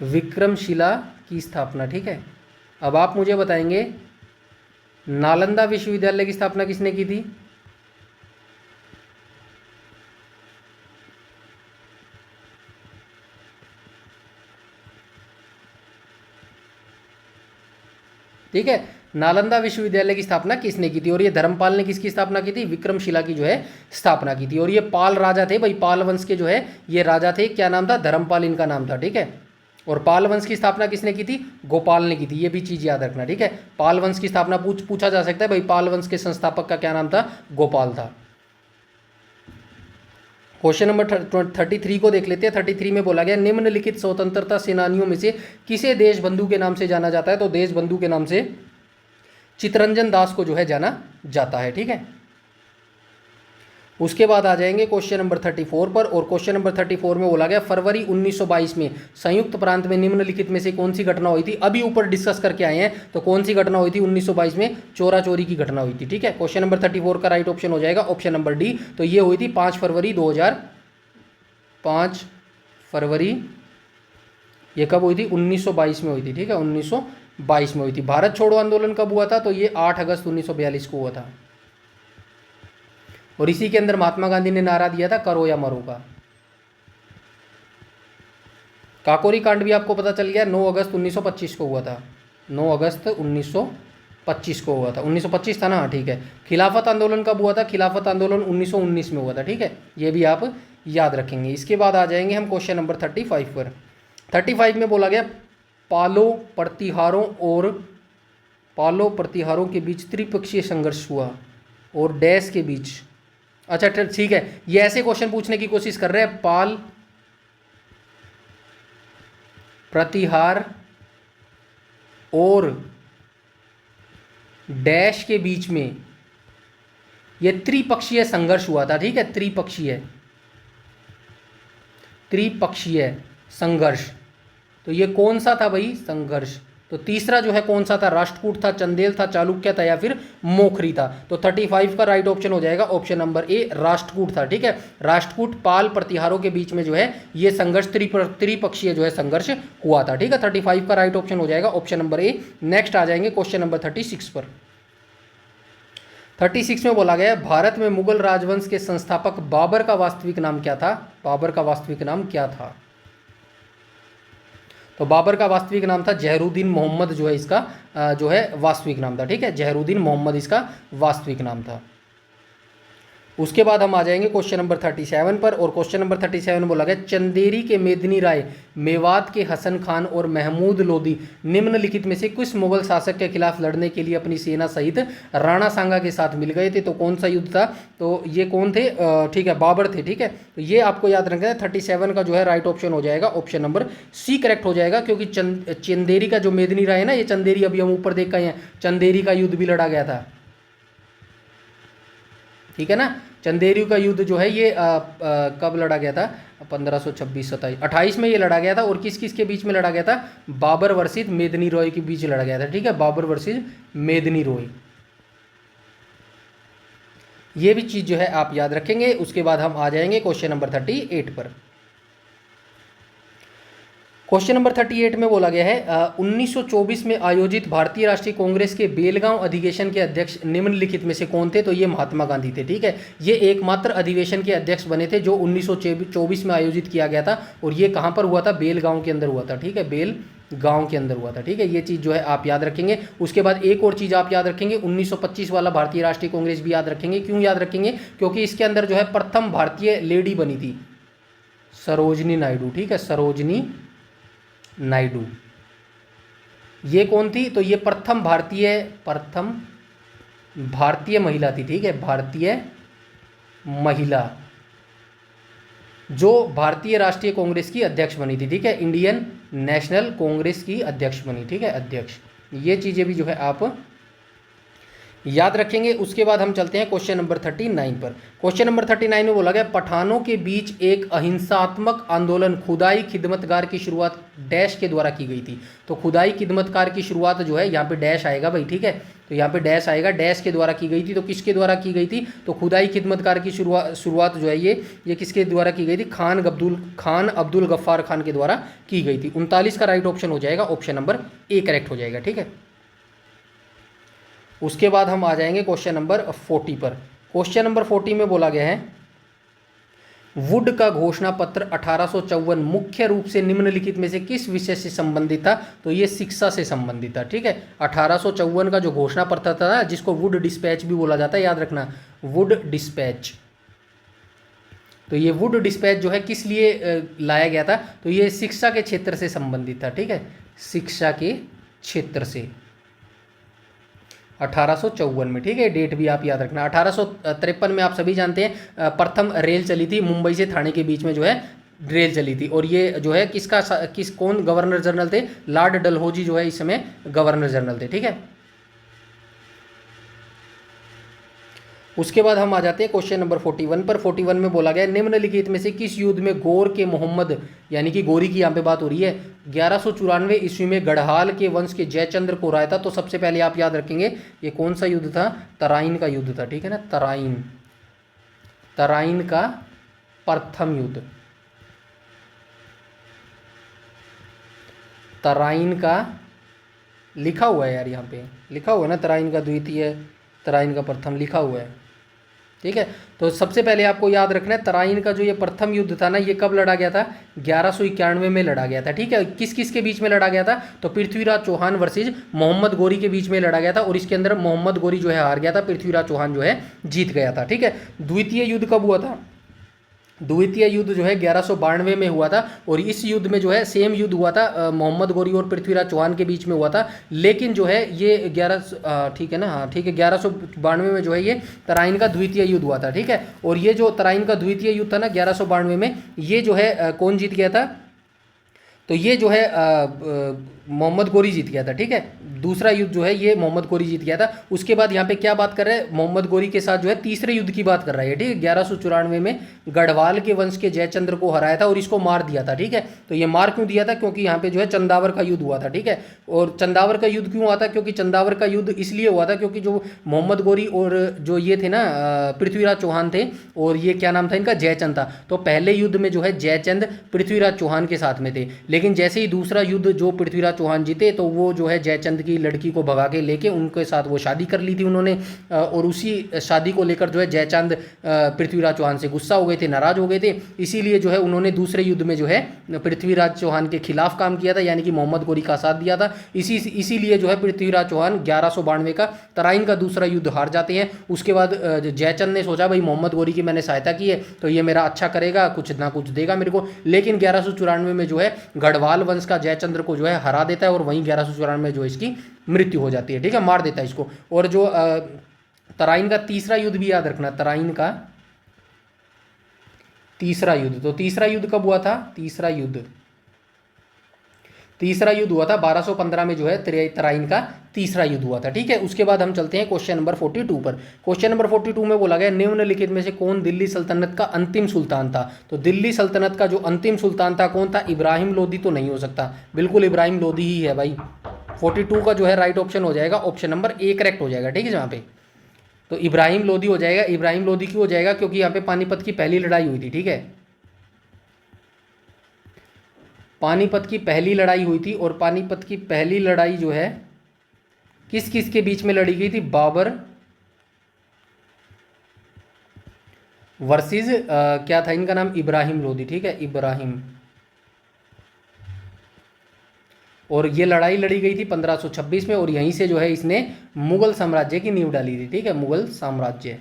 विक्रमशिला की स्थापना। ठीक है, अब आप मुझे बताएंगे नालंदा विश्वविद्यालय की स्थापना किसने की थी? ठीक है, नालंदा विश्वविद्यालय की स्थापना किसने की थी? और ये धर्मपाल ने किसकी स्थापना की थी? विक्रमशिला की जो है स्थापना की थी। और ये पाल राजा थे भाई, पाल वंश के जो है ये राजा थे। क्या नाम था? धर्मपाल इनका नाम था। ठीक है, और पाल वंश की स्थापना किसने की थी? गोपाल ने की थी। ये भी चीज याद रखना। ठीक है, पाल वंश की स्थापना पूछा जा सकता है भाई, पाल वंश के संस्थापक का क्या नाम था? गोपाल था। क्वेश्चन नंबर 33 को देख लेते हैं। 33 में बोला गया निम्नलिखित स्वतंत्रता सेनानियों में से किसे देशबंधु के नाम से जाना जाता है? तो देशबंधु के नाम से चित्तरंजन दास को जो है जाना जाता है। ठीक है, उसके बाद आ जाएंगे क्वेश्चन नंबर 34 पर। और क्वेश्चन नंबर 34 में बोला गया फरवरी 1922 में संयुक्त प्रांत में निम्नलिखित में से कौन सी घटना हुई थी? अभी ऊपर डिस्कस करके आए हैं, तो कौन सी घटना हुई थी 1922 में? चोरा चोरी की घटना हुई थी। ठीक है, क्वेश्चन नंबर 34 का राइट ऑप्शन हो जाएगा ऑप्शन नंबर डी। तो ये हुई थी 5 फरवरी 5 फरवरी, ये कब हुई थी? 1922 में हुई थी। ठीक है, 1922 में हुई थी। भारत छोड़ो आंदोलन कब हुआ था? तो ये 8 अगस्त 1942 को हुआ था। और इसी के अंदर महात्मा गांधी ने नारा दिया था करो या मरो का। काकोरी कांड भी आपको पता चल गया, 9 अगस्त 1925 को हुआ था। 9 अगस्त 1925 को हुआ था। 1925 था ना? ठीक है, खिलाफत आंदोलन कब हुआ था? खिलाफत आंदोलन 1919 में हुआ था। ठीक है, ये भी आप याद रखेंगे। इसके बाद आ जाएंगे हम क्वेश्चन नंबर 35 पर। 35 में बोला गया पालो प्रतिहारों के बीच त्रिपक्षीय संघर्ष हुआ और डैश के बीच। अच्छा ठीक है, ये ऐसे क्वेश्चन पूछने की कोशिश कर रहे हैं, पाल प्रतिहार और डैश के बीच में ये त्रिपक्षीय संघर्ष हुआ था। ठीक है, त्रिपक्षीय संघर्ष। तो ये कौन सा था भाई संघर्ष? तो तीसरा जो है कौन सा था, राष्ट्रकूट था, चंदेल था, चालुक्य था या फिर मोखरी था। तो 35 का राइट ऑप्शन हो जाएगा ऑप्शन नंबर ए, राष्ट्रकूट था। ठीक है, राष्ट्रकूट पाल प्रतिहारों के बीच में जो है ये संघर्ष त्रिपक्षीय जो है संघर्ष हुआ था। ठीक है, 35 का राइट ऑप्शन हो जाएगा ऑप्शन नंबर ए। नेक्स्ट आ जाएंगे क्वेश्चन नंबर 36 पर। 36 में बोला गया भारत में मुगल राजवंश के संस्थापक बाबर का वास्तविक नाम क्या था। बाबर का वास्तविक नाम क्या था। तो बाबर का वास्तविक नाम था जहरुद्दीन मोहम्मद, जो है इसका जो है वास्तविक नाम था। ठीक है, जहरुद्दीन मोहम्मद इसका वास्तविक नाम था। उसके बाद हम आ जाएंगे क्वेश्चन नंबर 37 पर, और क्वेश्चन नंबर 37 में बोला गया चंदेरी के मेदिनी राय, मेवात के हसन खान और महमूद लोदी निम्नलिखित में से किस मुगल शासक के खिलाफ लड़ने के लिए अपनी सेना सहित राणा सांगा के साथ मिल गए थे। तो कौन सा युद्ध था, तो ये कौन थे, ठीक है, बाबर थे। ठीक है, तो ये आपको याद रखना है। 37 का जो है राइट ऑप्शन हो जाएगा ऑप्शन नंबर सी करेक्ट हो जाएगा, क्योंकि चंदेरी का जो मेदिनी राय है ना, ये चंदेरी अभी हम ऊपर देख गए हैं, चंदेरी का युद्ध भी लड़ा गया था। ठीक है ना, चंदेरी का युद्ध जो है ये कब लड़ा गया था, 1526 27 28 में ये लड़ा गया था। और किस किस के बीच में लड़ा गया था, बाबर वर्सेस मेदिनी रॉय के बीच लड़ा गया था। ठीक है, बाबर वर्सेस मेदिनी रॉय, ये भी चीज जो है आप याद रखेंगे। उसके बाद हम आ जाएंगे क्वेश्चन नंबर 38 पर। क्वेश्चन नंबर 38 में बोला गया है 1924 में आयोजित भारतीय राष्ट्रीय कांग्रेस के बेलगांव अधिवेशन के अध्यक्ष निम्नलिखित में से कौन थे। तो ये महात्मा गांधी थे। ठीक है, ये एकमात्र अधिवेशन के अध्यक्ष बने थे जो 1924 में आयोजित किया गया था, और ये कहाँ पर हुआ था, बेलगांव के अंदर हुआ था। ठीक है, बेलगांव के अंदर हुआ था। ठीक है, ये चीज़ जो है आप याद रखेंगे। उसके बाद एक और चीज़ आप याद रखेंगे, 1925 वाला भारतीय राष्ट्रीय कांग्रेस भी याद रखेंगे। क्यों याद रखेंगे, क्योंकि इसके अंदर जो है प्रथम भारतीय लेडी बनी थी सरोजनी नायडू। ठीक है, सरोजनी नायडू, ये कौन थी, तो ये प्रथम भारतीय महिला थी। ठीक है, भारतीय महिला जो भारतीय राष्ट्रीय कांग्रेस की अध्यक्ष बनी थी। ठीक है, इंडियन नेशनल कांग्रेस की अध्यक्ष बनी। ठीक है, अध्यक्ष, ये चीजें भी जो है आप याद रखेंगे। उसके बाद हम चलते हैं क्वेश्चन नंबर 39 पर। क्वेश्चन नंबर 39 में बोला गया पठानों के बीच एक अहिंसात्मक आंदोलन खुदाई खिदमतगार की शुरुआत डैश के द्वारा की गई थी। तो खुदाई खिदमतकार की शुरुआत जो है यहाँ पे डैश आएगा भाई। ठीक है, तो यहाँ पे डैश आएगा, डैश के द्वारा की गई थी। तो किसके द्वारा की गई थी, तो खुदाई खिदमतकार की शुरुआत जो है ये किसके द्वारा की गई थी, खान अब्दुल गफ्फार खान के द्वारा की गई थी। 39 का राइट ऑप्शन हो जाएगा ऑप्शन नंबर ए करेक्ट हो जाएगा। ठीक है, उसके बाद हम आ जाएंगे क्वेश्चन नंबर 40 पर। क्वेश्चन नंबर 40 में बोला गया है वुड का घोषणा पत्र 1854 मुख्य रूप से निम्नलिखित में से किस विषय से संबंधित था। तो ये शिक्षा से संबंधित था। ठीक है, 1854 का जो घोषणा पत्र था ना, जिसको वुड डिस्पैच भी बोला जाता है, याद रखना, वुड डिस्पैच। तो ये वुड डिस्पैच जो है किस लिए लाया गया था, तो ये शिक्षा के क्षेत्र से संबंधित था। ठीक है, शिक्षा के क्षेत्र से 1854 में। ठीक है, डेट भी आप याद रखना। 1853 में आप सभी जानते हैं प्रथम रेल चली थी, मुंबई से थाने के बीच में जो है रेल चली थी। और ये जो है कौन गवर्नर जनरल थे, लॉर्ड डलहौजी जो है इस समय गवर्नर जनरल थे। ठीक है, उसके बाद हम आ जाते हैं क्वेश्चन नंबर 41 पर। 41 में बोला गया निम्नलिखित में से किस युद्ध में गौर के मोहम्मद, यानी कि गौरी की यहाँ पे बात हो रही है, 1194 ईस्वी में गढ़हाल के वंश के जयचंद्र को हराया था। तो सबसे पहले आप याद रखेंगे ये कौन सा युद्ध था, तराइन का युद्ध था। ठीक है ना, तराइन का प्रथम युद्ध, तराइन का लिखा हुआ है यार, यहाँ पे लिखा हुआ है ना, तराइन का द्वितीय, तराइन का प्रथम लिखा हुआ है। ठीक है, तो सबसे पहले आपको याद रखना है तराइन का जो ये प्रथम युद्ध था ना, ये कब लड़ा गया था, 1191 में लड़ा गया था। ठीक है, किस किस के बीच में लड़ा गया था, तो पृथ्वीराज चौहान वर्सेज मोहम्मद गोरी के बीच में लड़ा गया था। और इसके अंदर मोहम्मद गोरी जो है हार गया था, पृथ्वीराज चौहान जो है जीत गया था। ठीक है, द्वितीय युद्ध कब हुआ था, द्वितीय युद्ध जो है 1192 में हुआ था। और इस युद्ध में जो है सेम युद्ध हुआ था, मोहम्मद गोरी और पृथ्वीराज चौहान के बीच में हुआ था। लेकिन जो है ये 11 ठीक है ना, हाँ ठीक है, 1192 में जो है ये तराइन का द्वितीय युद्ध हुआ था। ठीक है, और ये जो तराइन का द्वितीय युद्ध था ना 1192 में, ये जो है कौन जीत गया था, तो ये जो है मोहम्मद गोरी जीत गया था, ठीक है। दूसरा युद्ध जो है ये मोहम्मद गोरी जीत गया था। उसके बाद यहाँ पे क्या बात कर रहे हैं, मोहम्मद गोरी के साथ जो है तीसरे युद्ध की बात कर रहा है, ठीक है। 1194 में गढ़वाल के वंश के जयचंद्र को हराया था और इसको मार दिया था, ठीक है। तो ये मार क्यों दिया था, क्योंकि यहाँ पे जो है चंदावर का युद्ध हुआ था, ठीक है। और चंदावर का युद्ध क्यों हुआ था, क्योंकि चंदावर का युद्ध इसलिए हुआ था क्योंकि जो मोहम्मद गोरी और जो ये थे ना पृथ्वीराज चौहान थे, और ये क्या नाम था इनका, जयचंद था। तो पहले युद्ध में जो है जयचंद पृथ्वीराज चौहान के साथ में थे, लेकिन जैसे ही दूसरा युद्ध जो पृथ्वीराज चौहान जीते तो वो जो है जयचंद की लड़की को भगा के लेके उनके साथ वो शादी कर ली थी उन्होंने। और उसी शादी को लेकर जो है जयचंद पृथ्वीराज चौहान से गुस्सा हो गए थे, नाराज हो गए थे। इसीलिए जो है उन्होंने दूसरे युद्ध में जो है पृथ्वीराज चौहान के खिलाफ काम किया था, यानी कि मोहम्मद गोरी का साथ दिया था। इसीलिए जो है पृथ्वीराज चौहान 1192 का तराइन का दूसरा युद्ध हार जाते हैं। उसके बाद जयचंद ने सोचा भाई मोहम्मद गोरी की मैंने सहायता की है तो ये मेरा अच्छा करेगा, कुछ ना कुछ देगा मेरे को। लेकिन 1194 में जो है गढ़वाल वंश का जयचंद्र को जो है हरा देता है और वहीं 1194 में जो इसकी मृत्यु हो जाती है, ठीक है, मार देता है इसको। और जो तराइन का तीसरा युद्ध भी याद रखना, तराइन का तीसरा युद्ध, तो तीसरा युद्ध कब हुआ था, तीसरा युद्ध हुआ था 1215 में जो है तराइन का तीसरा युद्ध हुआ था, ठीक है। उसके बाद हम चलते हैं क्वेश्चन नंबर 42 पर। क्वेश्चन नंबर 42 में बोला गया निम्नलिखित में से कौन दिल्ली सल्तनत का अंतिम सुल्तान था। तो दिल्ली सल्तनत का जो अंतिम सुल्तान था कौन था, इब्राहिम लोदी तो नहीं हो सकता, बिल्कुल इब्राहिम लोदी ही है भाई। 42 का जो है राइट ऑप्शन हो जाएगा ऑप्शन नंबर ए करेक्ट हो जाएगा, ठीक है। जहाँ पे तो इब्राहिम लोदी हो जाएगा। इब्राहिम लोदी क्यों हो जाएगा, क्योंकि यहाँ पे पानीपत की पहली लड़ाई हुई थी, ठीक है। पानीपत की पहली लड़ाई हुई थी और पानीपत की पहली लड़ाई जो है किस किस के बीच में लड़ी गई थी, बाबर वर्सेस क्या था इनका नाम, इब्राहिम लोदी, ठीक है, इब्राहिम। और ये लड़ाई लड़ी गई थी 1526 में और यहीं से जो है इसने मुगल साम्राज्य की नींव डाली थी, ठीक है, मुगल साम्राज्य,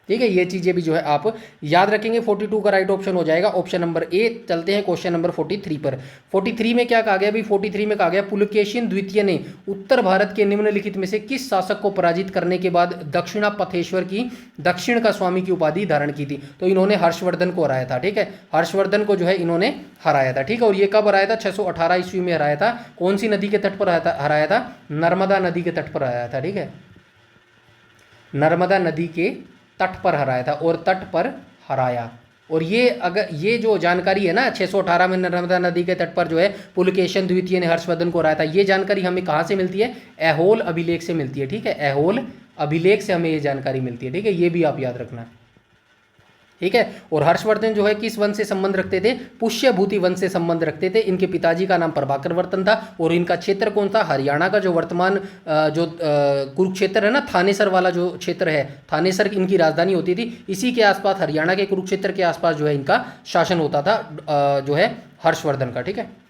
ठीक है। ये चीज़ें भी जो है आप याद रखेंगे। 42 का राइट ऑप्शन हो जाएगा ऑप्शन नंबर ए। चलते हैं क्वेश्चन नंबर 43 पर। 43 में क्या कहा गया भाई, 43 में कहा गया पुलकेशिन द्वितीय ने उत्तर भारत के निम्नलिखित में से किस शासक को पराजित करने के बाद दक्षिणापथेश्वर की दक्षिण का स्वामी की उपाधि धारण की थी। तो इन्होंने हर्षवर्धन को हराया था, ठीक है, हर्षवर्धन को जो है इन्होंने हराया था, ठीक है। और ये कब हराया था, 618 ईस्वी में हराया था। कौन सी नदी के तट पर हराया था, नर्मदा नदी के तट पर हराया था, ठीक है, नर्मदा नदी के तट पर हराया था और तट पर हराया। और ये अगर ये जो जानकारी है ना 618 में नर्मदा नदी के तट पर जो है पुलकेशिन द्वितीय ने हर्षवर्धन को हराया था, ये जानकारी हमें कहाँ से मिलती है, ऐहोल अभिलेख से मिलती है, ठीक है, ऐहोल अभिलेख से हमें ये जानकारी मिलती है, ठीक है। ये भी आप याद रखना, ठीक है। और हर्षवर्धन जो है किस वंश से संबंध रखते थे, पुष्यभूति वंश से संबंध रखते थे। इनके पिताजी का नाम प्रभाकर वर्तन था और इनका क्षेत्र कौन था, हरियाणा का जो वर्तमान जो कुरुक्षेत्र है ना, थानेसर वाला जो क्षेत्र है, थानेसर इनकी राजधानी होती थी। इसी के आसपास हरियाणा के कुरुक्षेत्र के आसपास जो है इनका शासन होता था जो है हर्षवर्धन का, ठीक है।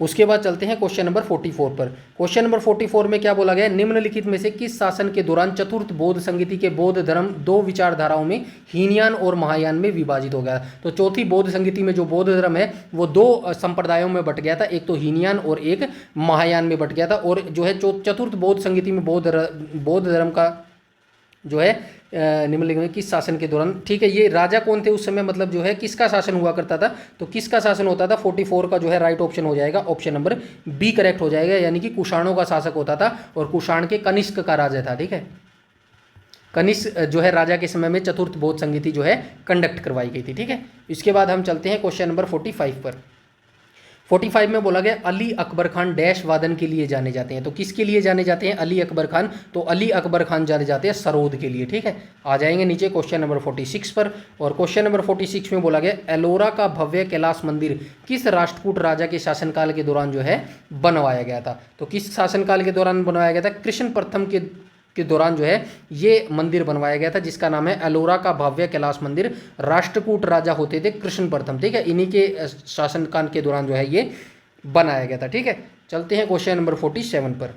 उसके बाद चलते हैं क्वेश्चन नंबर 44 पर। क्वेश्चन नंबर 44 में क्या बोला गया, निम्नलिखित में से किस शासन के दौरान चतुर्थ बौद्ध संगति के बौद्ध धर्म दो विचारधाराओं में हीनयान और महायान में विभाजित हो गया। तो चौथी बौद्ध संगति में जो बौद्ध धर्म है वो दो संप्रदायों में बट गया था, एक तो हीनयान और एक महायान में बट गया था। और जो है चतुर्थ बौद्ध संगति में बौद्ध धर्म का जो है निम्नलिखित में किस शासन के दौरान, ठीक है। ये राजा कौन थे उस समय, मतलब जो है किसका शासन हुआ करता था, तो किसका शासन होता था, 44 का जो है राइट ऑप्शन हो जाएगा ऑप्शन नंबर बी करेक्ट हो जाएगा, यानी कि कुषाणों का शासक होता था और कुषाण के कनिष्क का राजा था, ठीक है। कनिष्क जो है राजा के समय में चतुर्थ बौद्ध संगति जो है कंडक्ट करवाई गई थी, ठीक है। इसके बाद हम चलते हैं क्वेश्चन नंबर 45 पर। 45 में बोला गया अली अकबर खान डैश वादन के लिए जाने जाते हैं। तो किसके लिए जाने जाते हैं अली अकबर खान, तो अली अकबर खान जाने जाते हैं सरोद के लिए, ठीक है। आ जाएंगे नीचे क्वेश्चन नंबर 46 पर। और क्वेश्चन नंबर 46 में बोला गया एलोरा का भव्य कैलाश मंदिर किस राष्ट्रकूट राजा के शासनकाल के दौरान जो है बनवाया गया था। तो किस शासनकाल के दौरान बनवाया गया था, कृष्ण प्रथम के दौरान जो है ये मंदिर बनवाया गया था, जिसका नाम है एलोरा का भव्य कैलाश मंदिर। राष्ट्रकूट राजा होते थे कृष्ण प्रथम, ठीक है, इन्हीं के शासनकाल के दौरान जो है ये बनाया गया था, ठीक है। चलते हैं क्वेश्चन नंबर 47 पर।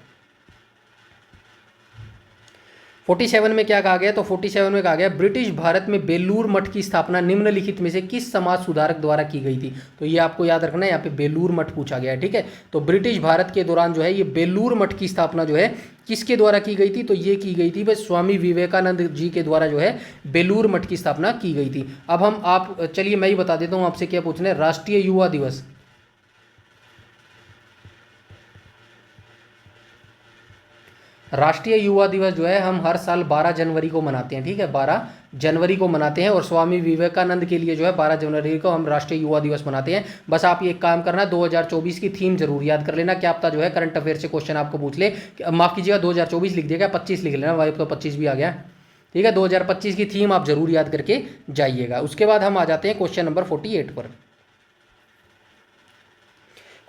47 में क्या कहा गया, तो 47 में कहा गया ब्रिटिश भारत में बेलूर मठ की स्थापना निम्नलिखित में से किस समाज सुधारक द्वारा की गई थी। तो ये आपको याद रखना है, यहाँ पे बेलूर मठ पूछा गया है, ठीक है। तो ब्रिटिश भारत के दौरान जो है ये बेलूर मठ की स्थापना जो है किसके द्वारा की गई थी, तो ये की गई थी भाई स्वामी विवेकानंद जी के द्वारा जो है बेलूर मठ की स्थापना की गई थी। अब हम आप चलिए मैं ही बता देता हूँ आपसे क्या पूछना है, राष्ट्रीय युवा दिवस राष्ट्रीय युवा दिवस जो है हम हर साल 12 जनवरी को मनाते हैं, ठीक है, 12 जनवरी को मनाते हैं। और स्वामी विवेकानंद के लिए जो है 12 जनवरी को हम राष्ट्रीय युवा दिवस मनाते हैं। बस आप ये एक काम करना, 2024 की थीम जरूर याद कर लेना, क्या पता जो है करंट अफेयर से क्वेश्चन आपको पूछ ले। माफ कीजिएगा 2024 लिख दिया, 25 लिख लेना, भाई तो 25 भी आ गया, ठीक है। 2025 की थीम आप जरूर याद करके जाइएगा। उसके बाद हम आ जाते हैं क्वेश्चन नंबर 48 पर।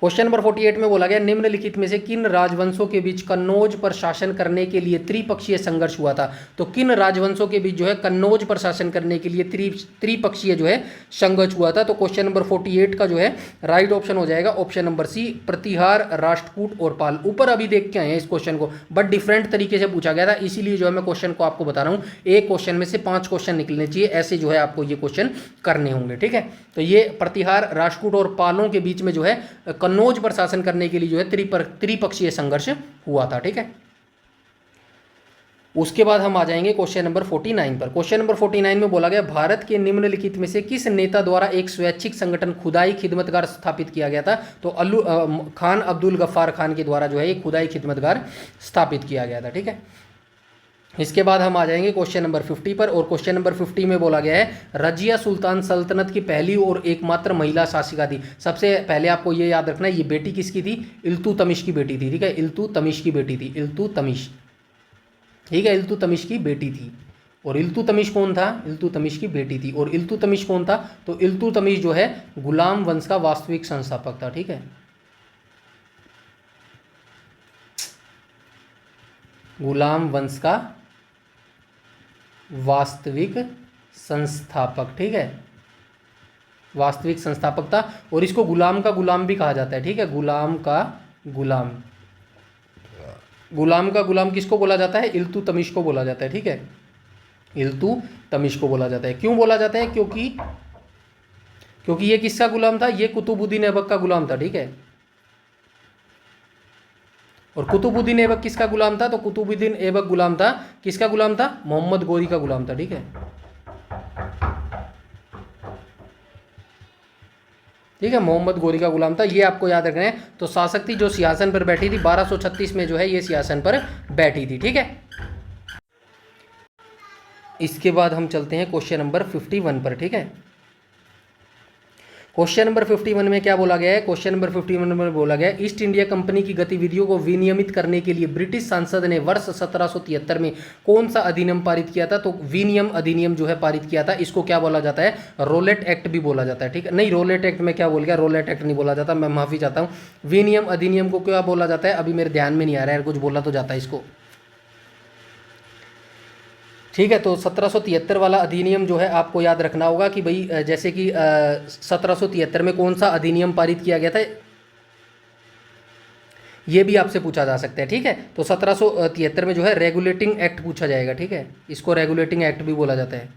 क्वेश्चन नंबर 48 में बोला गया निम्नलिखित में से किन राजवंशों के बीच कन्नौज पर शासन करने के लिए त्रिपक्षीय संघर्ष हुआ था। तो किन राजवंशों के बीच जो है कन्नौज पर शासन करने के लिए त्रिपक्षीय जो है संघर्ष हुआ था। तो क्वेश्चन नंबर 48 का जो है राइट ऑप्शन हो जाएगा ऑप्शन नंबर सी, प्रतिहार, राष्ट्रकूट और पाल। ऊपर अभी देख के आए हैं इस क्वेश्चन को, बट डिफरेंट तरीके से पूछा गया था, इसीलिए जो है मैं क्वेश्चन को आपको बता रहा हूँ। एक क्वेश्चन में से 5 क्वेश्चन निकलने चाहिए, ऐसे जो है आपको ये क्वेश्चन करने होंगे, ठीक है। तो ये प्रतिहार, राष्ट्रकूट और पालों के बीच में जो है कन्नौज पर शासन करने के लिए जो है त्रिपक्षीय संघर्ष हुआ था, ठीक है। उसके बाद हम आ जाएंगे क्वेश्चन नंबर 49 पर। क्वेश्चन नंबर 49 में बोला गया भारत के निम्नलिखित में से किस नेता द्वारा एक स्वैच्छिक संगठन खुदाई खिदमतगार स्थापित किया गया था। तो खान अब्दुल गफ्फार खान के द्वारा जो है एक खुदाई खिदमतगार स्थापित किया गया था, ठीक है। इसके बाद हम आ जाएंगे क्वेश्चन नंबर 50 पर। और क्वेश्चन नंबर 50 में बोला गया है रजिया सुल्तान सल्तनत की पहली और एकमात्र महिला शासिका थी। सबसे पहले आपको ये याद रखना है, ये बेटी किसकी थी, इल्तुतमिश की बेटी थी, ठीक है, इल्तुतमिश की बेटी थी, इल्तुतमिश, ठीक है, इल्तुतमिश की बेटी थी। और इल्तुतमिश कौन था, इल्तुतमिश की बेटी थी। और इल्तुतमिश कौन था, तो इल्तुतमिश जो है गुलाम वंश का वास्तविक संस्थापक था, ठीक है, गुलाम वंश का वास्तविक संस्थापक, ठीक है, वास्तविक संस्थापक था। और इसको गुलाम का गुलाम भी कहा जाता है, ठीक है, गुलाम का गुलाम, गुलाम का गुलाम किसको बोला जाता है, इल्तुतमिश को बोला जाता है, ठीक है, इल्तुतमिश को बोला जाता है। क्यों बोला जाता है, क्योंकि ये किसका गुलाम था, ये कुतुबुद्दीन ऐबक का गुलाम था, ठीक है। और कुतुबुद्दीन ऐबक किसका गुलाम था, तो कुतुबुद्दीन ऐबक गुलाम था, किसका गुलाम था, मोहम्मद गोरी का गुलाम था, ठीक है, ठीक है, मोहम्मद गोरी का गुलाम था। ये आपको याद रखना है। तो शासक थी जो सिंहासन पर बैठी थी, 1236 में जो है ये सिंहासन पर बैठी थी, ठीक है। इसके बाद हम चलते हैं क्वेश्चन नंबर 51 पर, ठीक है। क्वेश्चन नंबर 51 में क्या बोला गया है, क्वेश्चन नंबर 51 में बोला गया है ईस्ट इंडिया कंपनी की गतिविधियों को विनियमित करने के लिए ब्रिटिश संसद ने वर्ष 1773 में कौन सा अधिनियम पारित किया था। तो विनियम अधिनियम जो है पारित किया था, इसको क्या बोला जाता है, रोलेट एक्ट भी बोला जाता है, ठीक है। नहीं, रोलेट एक्ट में क्या बोल गया, रोलेट एक्ट नहीं बोला जाता, मैं माफी चाहता हूँ। विनियम अधिनियम को क्या बोला जाता है, अभी मेरे ध्यान में नहीं आ रहा है, कुछ बोला तो जाता है इसको, ठीक है। तो 1773 वाला अधिनियम जो है आपको याद रखना होगा कि भाई जैसे कि 1773 में कौन सा अधिनियम पारित किया गया था, ये भी आपसे पूछा जा सकता है, ठीक है। तो 1773 में जो है रेगुलेटिंग एक्ट पूछा जाएगा, ठीक है, इसको रेगुलेटिंग एक्ट भी बोला जाता है,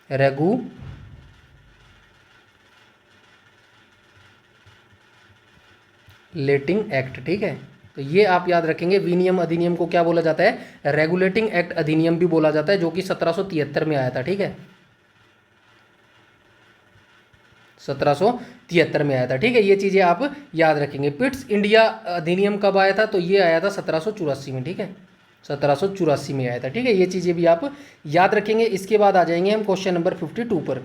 रेगुलेटिंग एक्ट, ठीक है। तो ये आप याद रखेंगे, विनियम अधिनियम को क्या बोला जाता है, रेगुलेटिंग एक्ट अधिनियम भी बोला जाता है, जो कि 1773 में आया था, ठीक है, 1773 में आया था, ठीक है। ये चीज़ें आप याद रखेंगे। पिट्स इंडिया अधिनियम कब आया था, तो ये आया था 1784 में, ठीक है, 1784 में आया था, ठीक है। ये चीज़ें भी आप याद रखेंगे। इसके बाद आ जाएंगे हम क्वेश्चन नंबर 52 पर।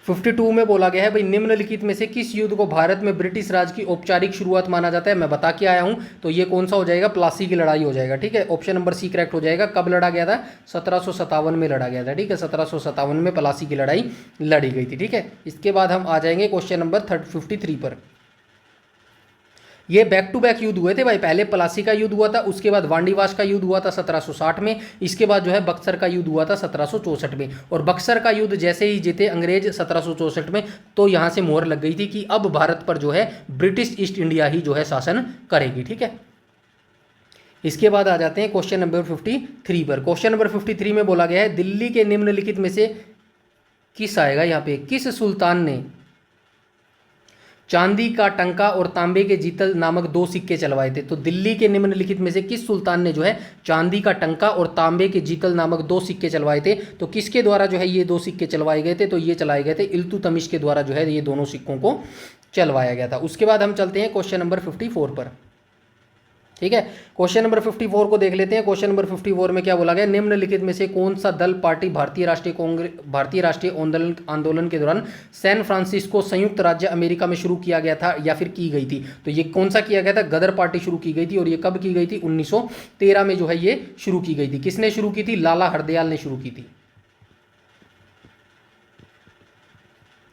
52 में बोला गया है भाई निम्नलिखित में से किस युद्ध को भारत में ब्रिटिश राज की औपचारिक शुरुआत माना जाता है। मैं बता के आया हूं, तो ये कौन सा हो जाएगा, प्लासी की लड़ाई हो जाएगा, ठीक है। ऑप्शन नंबर सी करेक्ट हो जाएगा। कब लड़ा गया था, 1757 में लड़ा गया था, ठीक है, 1757 में प्लासी की लड़ाई लड़ी गई थी, ठीक है। इसके बाद हम आ जाएंगे क्वेश्चन नंबर 53 पर। ये बैक टू बैक युद्ध हुए थे भाई, पहले प्लासी का युद्ध हुआ था, उसके बाद वांडीवास का युद्ध हुआ था 1760 में, इसके बाद जो है बक्सर का युद्ध हुआ था 1764 में। और बक्सर का युद्ध जैसे ही जीते अंग्रेज 1764 में, तो यहाँ से मोहर लग गई थी कि अब भारत पर जो है ब्रिटिश ईस्ट इंडिया ही जो है शासन करेगी, ठीक है। इसके बाद आ जाते हैं क्वेश्चन नंबर 53 पर। क्वेश्चन नंबर 53 में बोला गया है दिल्ली के निम्नलिखित में से किस आएगा यहाँ पे, किस सुल्तान ने चांदी का टंका और तांबे के जीतल नामक 2 सिक्के चलवाए थे। तो दिल्ली के निम्नलिखित में से किस सुल्तान ने जो है चांदी का टंका और तांबे के जीतल नामक 2 सिक्के चलवाए थे। तो किसके द्वारा जो है ये 2 सिक्के चलवाए गए थे, तो ये चलाए गए थे इल्तुतमिश के द्वारा जो है ये दोनों सिक्कों को चलवाया गया था। उसके बाद हम चलते हैं क्वेश्चन नंबर 54 पर। ठीक है। क्वेश्चन नंबर 54 को देख लेते हैं। क्वेश्चन नंबर 54 में क्या बोला गया, निम्नलिखित में से कौन सा दल पार्टी भारतीय राष्ट्रीय आंदोलन के दौरान सैन फ्रांसिस्को संयुक्त राज्य अमेरिका में शुरू किया गया था या फिर की गई थी। तो ये कौन सा किया गया था, गदर पार्टी शुरू की गई थी। और ये कब की गई थी, 1913 में जो है ये शुरू की गई थी। किसने शुरू की थी, लाला हरदयाल ने शुरू की थी।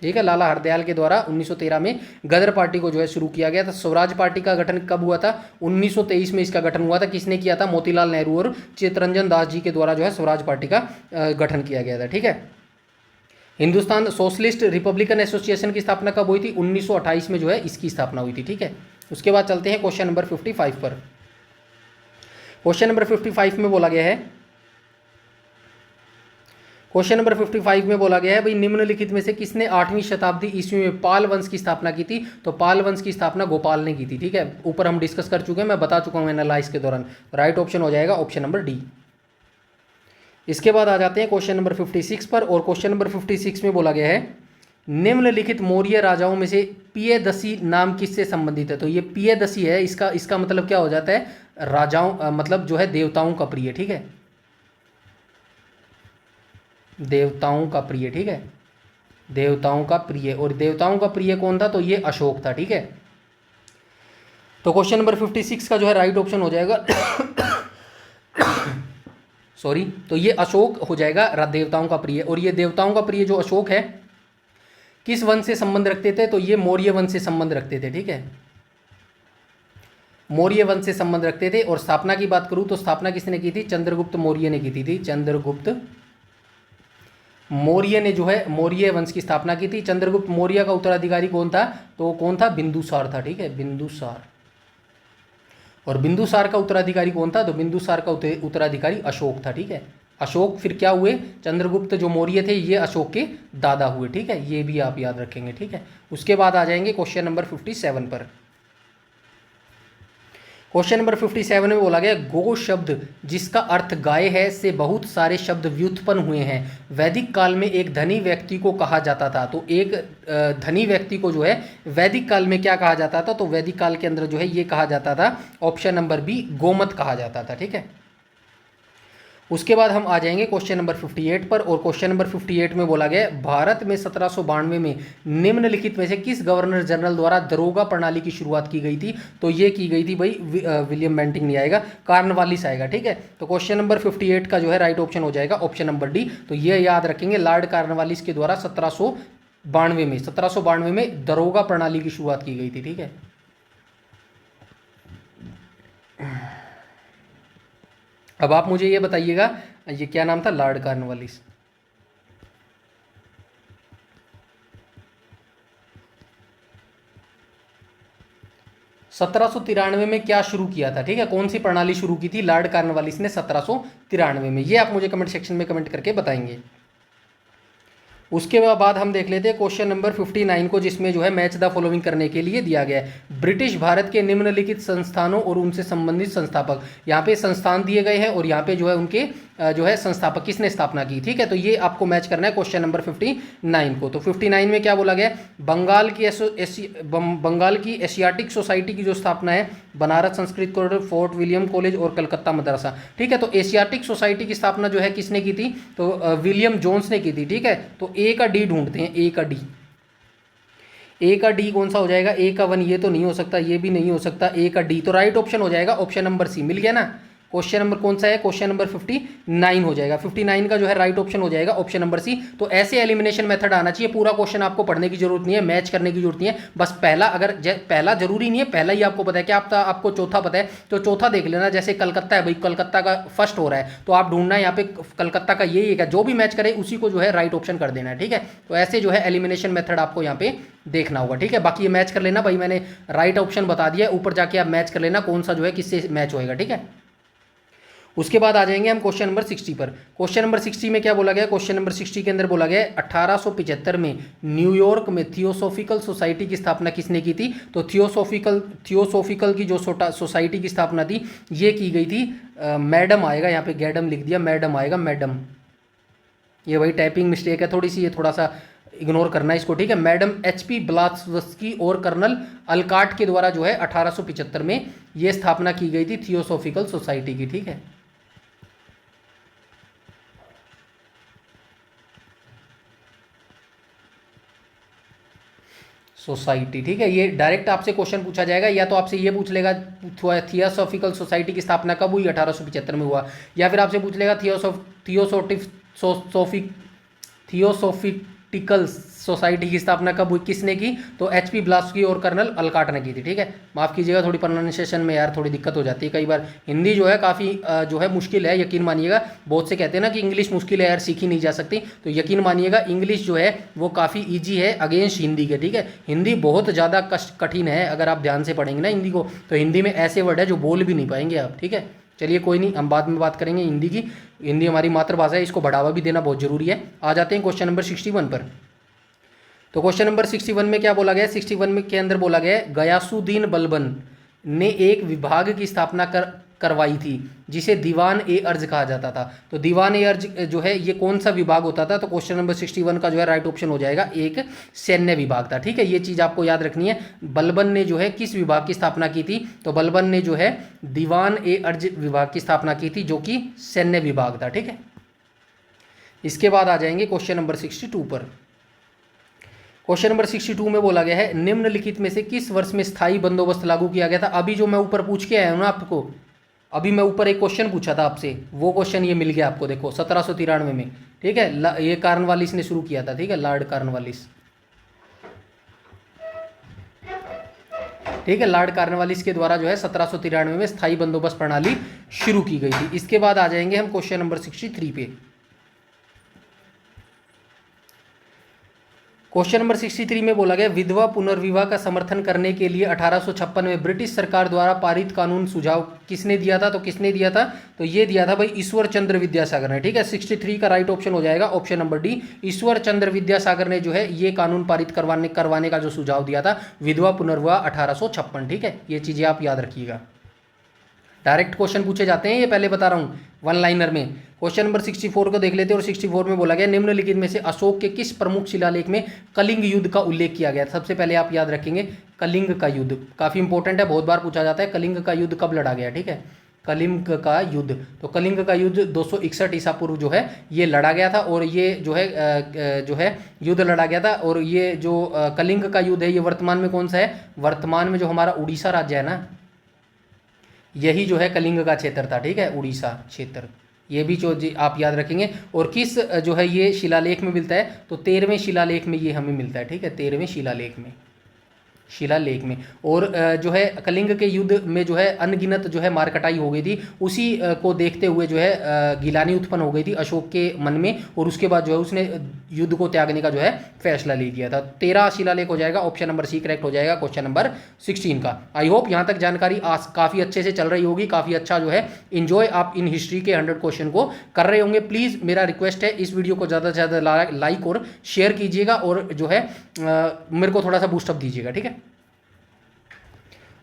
ठीक है, लाला हरदयाल के द्वारा 1913 में गदर पार्टी को जो है शुरू किया गया था। स्वराज पार्टी का गठन कब हुआ था, 1923 में इसका गठन हुआ था। किसने किया था, मोतीलाल नेहरू और चित्तरंजन दास जी के द्वारा जो है स्वराज पार्टी का गठन किया गया था। ठीक है। हिंदुस्तान सोशलिस्ट रिपब्लिकन एसोसिएशन की स्थापना कब हुई थी, 1928 में जो है इसकी स्थापना हुई थी। ठीक है। उसके बाद चलते हैं क्वेश्चन नंबर 55 पर। क्वेश्चन नंबर 55 में बोला गया है, क्वेश्चन नंबर 55 में बोला गया है भाई, निम्नलिखित में से किसने 8वीं शताब्दी ईस्वी में पाल वंश की स्थापना की थी। तो पाल वंश की स्थापना गोपाल ने की थी। ठीक है, ऊपर हम डिस्कस कर चुके हैं, मैं बता चुका हूं एनालाइज के दौरान। राइट ऑप्शन हो जाएगा ऑप्शन नंबर डी। इसके बाद आ जाते हैं क्वेश्चन नंबर 56 पर। और क्वेश्चन नंबर 56 में बोला गया है, निम्नलिखित मौर्य राजाओं में से पियदसी नाम किससे संबंधित है। तो ये पियदसी है, इसका मतलब क्या हो जाता है, राजाओं मतलब जो है देवताओं का प्रिय। ठीक है, देवताओं का प्रिय। ठीक है, देवताओं का प्रिय। और देवताओं का प्रिय कौन था, तो ये अशोक था। ठीक है, तो क्वेश्चन नंबर 56 का जो है राइट ऑप्शन हो जाएगा सॉरी, तो ये अशोक हो जाएगा, देवताओं का प्रिय। और ये देवताओं का प्रिय जो अशोक है किस वंश से संबंध रखते थे, तो ये मौर्य वंश से संबंध रखते थे। ठीक है, मौर्य वंश से संबंध रखते थे। और स्थापना की बात करूं तो स्थापना किसने की थी, चंद्रगुप्त मौर्य ने की थी। चंद्रगुप्त मौर्य ने जो है मौर्य वंश की स्थापना की थी। चंद्रगुप्त मौर्य का उत्तराधिकारी कौन था, तो कौन था, बिंदुसार था। ठीक है, बिंदुसार। और बिंदुसार का उत्तराधिकारी कौन था, तो बिंदुसार का उत्तराधिकारी अशोक था। ठीक है, अशोक फिर क्या हुए, चंद्रगुप्त जो मौर्य थे ये अशोक के दादा हुए। ठीक है, ये भी आप याद रखेंगे। ठीक है, उसके बाद आ जाएंगे क्वेश्चन नंबर 57 पर। क्वेश्चन नंबर 57 में बोला गया, गो शब्द जिसका अर्थ गाय है से बहुत सारे शब्द व्युत्पन्न हुए हैं। वैदिक काल में एक धनी व्यक्ति को कहा जाता था। तो एक धनी व्यक्ति को जो है वैदिक काल में क्या कहा जाता था, तो वैदिक काल के अंदर जो है ये कहा जाता था, ऑप्शन नंबर बी, गोमत कहा जाता था। ठीक है, उसके बाद हम आ जाएंगे क्वेश्चन नंबर 58 पर। और क्वेश्चन नंबर 58 में बोला गया, भारत में 1792 में निम्नलिखित में से किस गवर्नर जनरल द्वारा दरोगा प्रणाली की शुरुआत की गई थी। तो ये की गई थी भाई, विलियम बेंटिंक नहीं आएगा, कार्नवालिस आएगा। ठीक है, तो क्वेश्चन नंबर 58 का जो है राइट ऑप्शन हो जाएगा ऑप्शन नंबर डी। तो ये याद रखेंगे, लॉर्ड कार्नवालिस के द्वारा 1792 में दरोगा प्रणाली की शुरुआत की गई थी। ठीक है, अब आप मुझे ये बताइएगा, ये क्या नाम था, लॉर्ड कार्नवालिस। सत्रह सौ तिरानवे में क्या शुरू किया था। ठीक है, कौन सी प्रणाली शुरू की थी लॉर्ड कार्नवालिस ने 1793 में, ये आप मुझे कमेंट सेक्शन में कमेंट करके बताएंगे। उसके बाद हम देख लेते हैं क्वेश्चन नंबर 59 को, जिसमें जो है मैच द फॉलोइंग करने के लिए दिया गया है। ब्रिटिश भारत के निम्नलिखित संस्थानों और उनसे संबंधित संस्थापक, यहाँ पे संस्थान दिए गए हैं और यहाँ पे जो है उनके जो है संस्थापक किसने स्थापना की। ठीक है, तो ये आपको मैच करना है क्वेश्चन नंबर 59 को। तो 59 में क्या बोला गया, बंगाल की एशियाटिक सोसाइटी की जो स्थापना है, Banaras Sanskrit corridor, fort William college और कलकत्ता मदरसा। ठीक है, तो एशियाटिक सोसाइटी की स्थापना जो है किसने की थी, तो विलियम जोन्स ने की थी। ठीक है, तो ए का डी ढूंढते हैं, ए का डी। ए का डी कौन सा हो जाएगा, ए का 1 ये तो नहीं हो सकता, ये भी नहीं हो सकता, ए का डी। तो राइट ऑप्शन हो जाएगा ऑप्शन नंबर सी। मिल गया ना, क्वेश्चन नंबर कौन सा है, क्वेश्चन नंबर 59 हो जाएगा। 59 का जो है राइट ऑप्शन हो जाएगा ऑप्शन नंबर सी। तो ऐसे एलिमिनेशन मेथड आना चाहिए। पूरा क्वेश्चन आपको पढ़ने की जरूरत नहीं है, मैच करने की जरूरत नहीं है। बस पहला, अगर पहला जरूरी नहीं है, पहला ही आपको पता है, क्या आपको चौथा पता है तो चौथा देख लेना। जैसे कलकत्ता है भाई, कलकत्ता का फर्स्ट हो रहा है तो आप ढूंढना यहाँ पे कलकत्ता का यही है, जो भी मैच करे उसी को जो है राइट ऑप्शन कर देना है। ठीक है, तो ऐसे जो है एलिमिनेशन मेथड आपको यहाँ पे देखना होगा। ठीक है, बाकी ये मैच कर लेना भाई, मैंने राइट ऑप्शन बता दिया, ऊपर जाके आप मैच कर लेना कौन सा जो है किससे मैच होएगा। ठीक है, उसके बाद आ जाएंगे हम क्वेश्चन नंबर 60 पर। क्वेश्चन नंबर 60 में क्या बोला गया, क्वेश्चन नंबर 60 के अंदर बोला गया 1875 में न्यूयॉर्क में थियोसॉफिकल सोसाइटी की स्थापना किसने की थी। तो थियोसॉफिकल की जो सोसाइटी की स्थापना थी ये की गई थी, मैडम आएगा यहाँ पे, गैडम लिख दिया, मैडम आएगा, मैडम। ये वही टाइपिंग मिस्टेक है थोड़ी सी, ये थोड़ा सा इग्नोर करना है इसको, ठीक है। मैडम एचपी ब्लावत्स्की और कर्नल अलकाट के द्वारा जो है 1875 में ये स्थापना की गई थी थियोसॉफिकल सोसाइटी की, ठीक है। सोसाइटी, ठीक है। ये डायरेक्ट आपसे क्वेश्चन पूछा जाएगा, या तो आपसे ये पूछ लेगा थियोसॉफिकल सोसाइटी की स्थापना कब हुई, 1875 में हुआ, या फिर आपसे पूछ लेगा थियोसॉफिटिकल सोसाइटी की स्थापना कब हुई, किसने की, तो एचपी ब्लावत्स्की और कर्नल अलकाट ने की थी, ठीक है। माफ़ कीजिएगा, थोड़ी प्रोनाउंसिएशन में यार थोड़ी दिक्कत हो जाती है कई बार। हिंदी जो है काफ़ी जो है मुश्किल है, यकीन मानिएगा। बहुत से कहते हैं ना कि इंग्लिश मुश्किल है यार, सीखी नहीं जा सकती, तो यकीन मानिएगा इंग्लिश जो है वो काफ़ी ईजी है अगेंस्ट हिंदी के, ठीक है। हिंदी बहुत ज़्यादा कठिन है, अगर आप ध्यान से पढ़ेंगे ना हिंदी को, तो हिंदी में ऐसे वर्ड है जो बोल भी नहीं पाएंगे आप, ठीक है। चलिए कोई नहीं, हम बाद में बात करेंगे हिंदी की। हिंदी हमारी मातृभाषा है, इसको बढ़ावा भी देना बहुत जरूरी है। आ जाते हैं क्वेश्चन नंबर 61 पर। तो क्वेश्चन नंबर 61 में क्या बोला गया है, 61 में के अंदर बोला गया है गयासुद्दीन बलबन ने एक विभाग की स्थापना करवाई थी जिसे दीवान ए अर्ज कहा जाता था। तो दीवान ए अर्ज जो है ये कौन सा विभाग होता था, तो क्वेश्चन नंबर 61 का जो है राइट ऑप्शन हो जाएगा एक सैन्य विभाग था, ठीक है। ये चीज़ आपको याद रखनी है। बलबन ने जो है किस विभाग की स्थापना की थी, तो बलबन ने जो है दीवान ए अर्ज विभाग की स्थापना की थी जो कि सैन्य विभाग था, ठीक है। इसके बाद आ जाएंगे क्वेश्चन नंबर 62 पर। क्वेश्चन नंबर 62 में बोला गया है निम्नलिखित में से किस वर्ष में स्थायी बंदोबस्त लागू किया गया था। अभी जो मैं ऊपर पूछ के आया हूं ना आपको, अभी मैं ऊपर एक क्वेश्चन पूछा था आपसे, वो क्वेश्चन ये मिल गया आपको, देखो 1793 में, ठीक है। ये कॉर्नवालिस ने शुरू किया था, ठीक है, लॉर्ड कॉर्नवालिस, ठीक है। लॉर्ड कॉर्नवालिस के द्वारा जो है 1793 में स्थायी बंदोबस्त प्रणाली शुरू की गई थी। इसके बाद आ जाएंगे हम क्वेश्चन नंबर 63 पे। क्वेश्चन नंबर 63 में बोला गया विधवा पुनर्विवाह का समर्थन करने के लिए 1856 में ब्रिटिश सरकार द्वारा पारित कानून सुझाव किसने दिया था, तो किसने दिया था, तो ये दिया था भाई ईश्वर चंद्र विद्यासागर ने, ठीक है। 63 का राइट ऑप्शन हो जाएगा option number D, Ishwar Chandra Vidyasagar ने जो है ये कानून पारित करवाने का जो सुझाव दिया था विधवा पुनर्विवाह 1856, ठीक है। ये चीजें आप याद रखिएगा। डायरेक्ट क्वेश्चन पूछे जाते हैं, ये पहले बता रहा हूँ वन लाइनर में। क्वेश्चन नंबर 64 को देख लेते हैं, और 64 में बोला गया निम्नलिखित में से अशोक के किस प्रमुख शिलालेख में कलिंग युद्ध का उल्लेख किया गया। सबसे पहले आप याद रखेंगे कलिंग का युद्ध, काफी इंपॉर्टेंट है, बहुत बार पूछा जाता है कलिंग का युद्ध कब लड़ा गया, ठीक है। कलिंग का युद्ध, तो कलिंग का युद्ध 261 ईसा पूर्व जो है ये लड़ा गया था, और ये जो है युद्ध लड़ा गया था। और ये जो कलिंग का युद्ध है ये वर्तमान में कौन सा है, वर्तमान में जो हमारा उड़ीसा राज्य है ना, यही जो है कलिंग का क्षेत्र था, ठीक है, उड़ीसा क्षेत्र। ये भी जो आप याद रखेंगे। और किस जो है ये शिलालेख में मिलता है, तो 13वें शिलालेख में ये हमें मिलता है, ठीक है, 13वें शिलालेख में। और जो है कलिंग के युद्ध में जो है अनगिनत जो है मारकटाई हो गई थी, उसी को देखते हुए जो है गिलानी उत्पन्न हो गई थी अशोक के मन में, और उसके बाद जो है उसने युद्ध को त्यागने का जो है फैसला ले लिया था। 13 शिलालेख हो जाएगा, ऑप्शन नंबर सी करेक्ट हो जाएगा क्वेश्चन नंबर 16 का। आई होप यहाँ तक जानकारी काफ़ी अच्छे से चल रही होगी, काफ़ी अच्छा जो है इन्जॉय आप इन हिस्ट्री के 100 क्वेश्चन को कर रहे होंगे। प्लीज़ मेरा रिक्वेस्ट है इस वीडियो को ज़्यादा से ज़्यादा लाइक और शेयर कीजिएगा, और जो है मेरे को थोड़ा सा बूस्टअप दीजिएगा, ठीक है।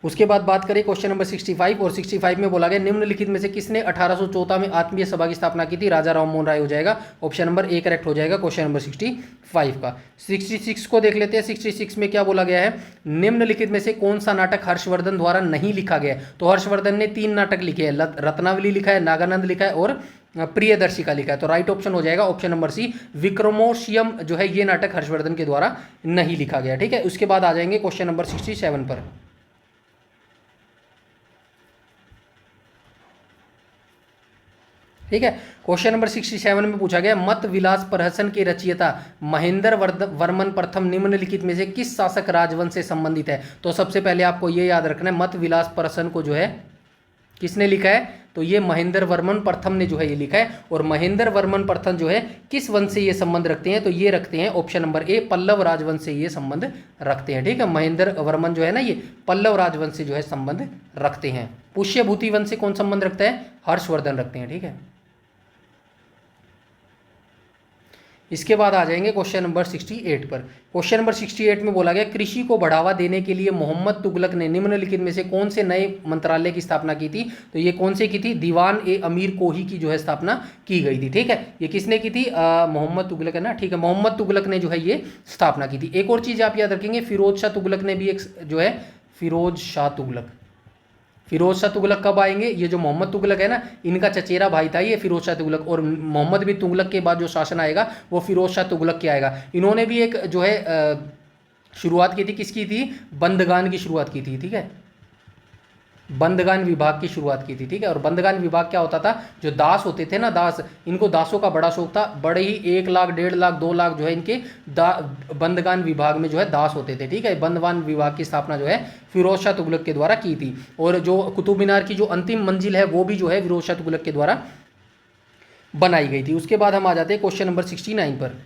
उसके बाद बात करें क्वेश्चन नंबर 65, और 65 में बोला गया निम्नलिखित में से किसने 1814 में आत्मीय सभा की स्थापना की थी। राजा राममोहन राय हो जाएगा, ऑप्शन नंबर ए करेक्ट हो जाएगा क्वेश्चन नंबर 65 का। 66 को देख लेते हैं। 66 में क्या बोला गया है, निम्नलिखित में से कौन सा नाटक हर्षवर्धन द्वारा नहीं लिखा गया। तो हर्षवर्धन ने 3 नाटक लिखे हैं, रत्नावली लिखा है, नागानंद लिखा है, और प्रियदर्शिका लिखा है। तो राइट ऑप्शन हो जाएगा ऑप्शन नंबर सी, विक्रमोर्वशीयम जो है ये नाटक हर्षवर्धन के द्वारा नहीं लिखा गया, ठीक है। उसके बाद आ जाएंगे क्वेश्चन नंबर 67 पर। ठीक है, क्वेश्चन नंबर 67 में पूछा गया मत विलास प्रहसन के रचयिता महेंद्र वर्मन प्रथम निम्नलिखित में से किस शासक राजवंश से संबंधित है। तो सबसे पहले आपको ये याद रखना है मत विलास प्रहसन को जो है किसने लिखा है, तो ये महेंद्र वर्मन प्रथम ने जो है ये लिखा है। और महेंद्र वर्मन प्रथम जो है किस वंश से ये संबंध रखते हैं, तो ये रखते हैं ऑप्शन नंबर ए, पल्लव राजवंश से ये संबंध रखते हैं। ठीक है, महेंद्र वर्मन जो है ना ये पल्लव राजवंश से जो है संबंध रखते हैं। पुष्यभूति वंश से कौन संबंध रखता है, हर्षवर्धन रखते हैं। ठीक है, इसके बाद आ जाएंगे क्वेश्चन नंबर 68 पर। क्वेश्चन नंबर 68 में बोला गया कृषि को बढ़ावा देने के लिए मोहम्मद तुगलक ने निम्नलिखित में से कौन से नए मंत्रालय की स्थापना की थी? तो ये कौन से की थी? दीवान ए अमीर कोही की जो है स्थापना की गई थी। ठीक है, ये किसने की थी? मोहम्मद तुगलक है ना। ठीक है, मोहम्मद तुगलक ने जो है ये स्थापना की थी। एक और चीज़ आप याद रखेंगे, फिरोज शाह तुगलक ने भी एक जो है, फिरोज शाह तुगलक कब आएंगे? ये जो मोहम्मद तुगलक है ना, इनका चचेरा भाई था ये फिरोज शाह तुगलक, और मोहम्मद बिन तुगलक के बाद जो शासन आएगा वो फिरोज शाह तुगलक के आएगा। इन्होंने भी एक जो है शुरुआत की थी, किसकी थी? बंदगान की शुरुआत की थी। ठीक है, बंदगान विभाग की शुरुआत की थी। ठीक है, और बंदगान विभाग क्या होता था? जो दास होते थे ना, दास, इनको दासों का बड़ा शौक था। बड़े ही 1 लाख 1.5 लाख 2 लाख जो है इनके बंदगान विभाग में जो है दास होते थे। ठीक है, बंदगान विभाग की स्थापना जो है फिरोज शाह तुगलक के द्वारा की थी। और जो कुतुब मीनार की जो अंतिम मंजिल है वो भी जो है फिरोज शाह तुगलक के द्वारा बनाई गई थी। उसके बाद हम आ जाते हैं क्वेश्चन नंबर 69 पर।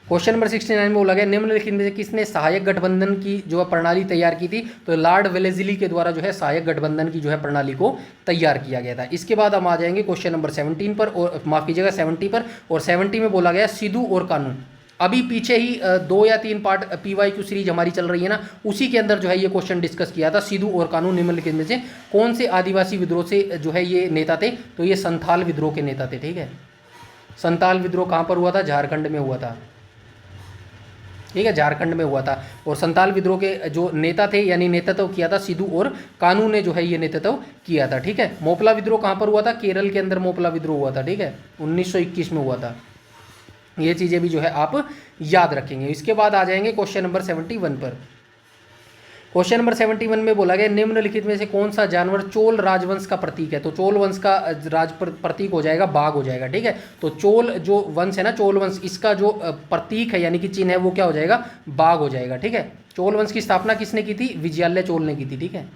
क्वेश्चन नंबर 69 में बोला गया निम्नलिखित में से किसने सहायक गठबंधन की जो है प्रणाली तैयार की थी? तो लॉर्ड वेलेस्ली के द्वारा जो है सहायक गठबंधन की जो है प्रणाली को तैयार किया गया था। इसके बाद हम आ जाएंगे क्वेश्चन नंबर 17 पर, और माफ कीजिएगा 70 पर। और 70 में बोला गया सिद्धू और कानू। अभी पीछे ही 2 या 3 पार्ट PYQ सीरीज हमारी चल रही है ना, उसी के अंदर जो है ये क्वेश्चन डिस्कस किया था। सिद्धू और कानू निम्नलिखित में से कौन से आदिवासी विद्रोह से जो है ये नेता थे? तो ये संथाल विद्रोह के नेता थे। ठीक है, संथाल विद्रोह कहाँ पर हुआ था? झारखंड में हुआ था। ठीक है, झारखंड में हुआ था। और संथाल विद्रोह के जो नेता थे, यानी नेतृत्व किया था सिद्धू और कानू ने जो है ये नेतृत्व किया था। ठीक है, मोपला विद्रोह कहाँ पर हुआ था? केरल के अंदर मोपला विद्रोह हुआ था। ठीक है, 1921 में हुआ था। ये चीज़ें भी जो है आप याद रखेंगे। इसके बाद आ जाएंगे क्वेश्चन नंबर 71 पर। क्वेश्चन नंबर 71 में बोला गया निम्नलिखित में से कौन सा जानवर चोल राजवंश का प्रतीक है? तो चोल वंश का राज प्रतीक हो जाएगा बाघ हो जाएगा। ठीक है, तो चोल जो वंश है ना, चोल वंश, इसका जो प्रतीक है यानी कि चिन्ह है वो क्या हो जाएगा? बाघ हो जाएगा। ठीक है, चोल वंश की स्थापना किसने की थी? विजयालय चोल ने की थी। ठीक है,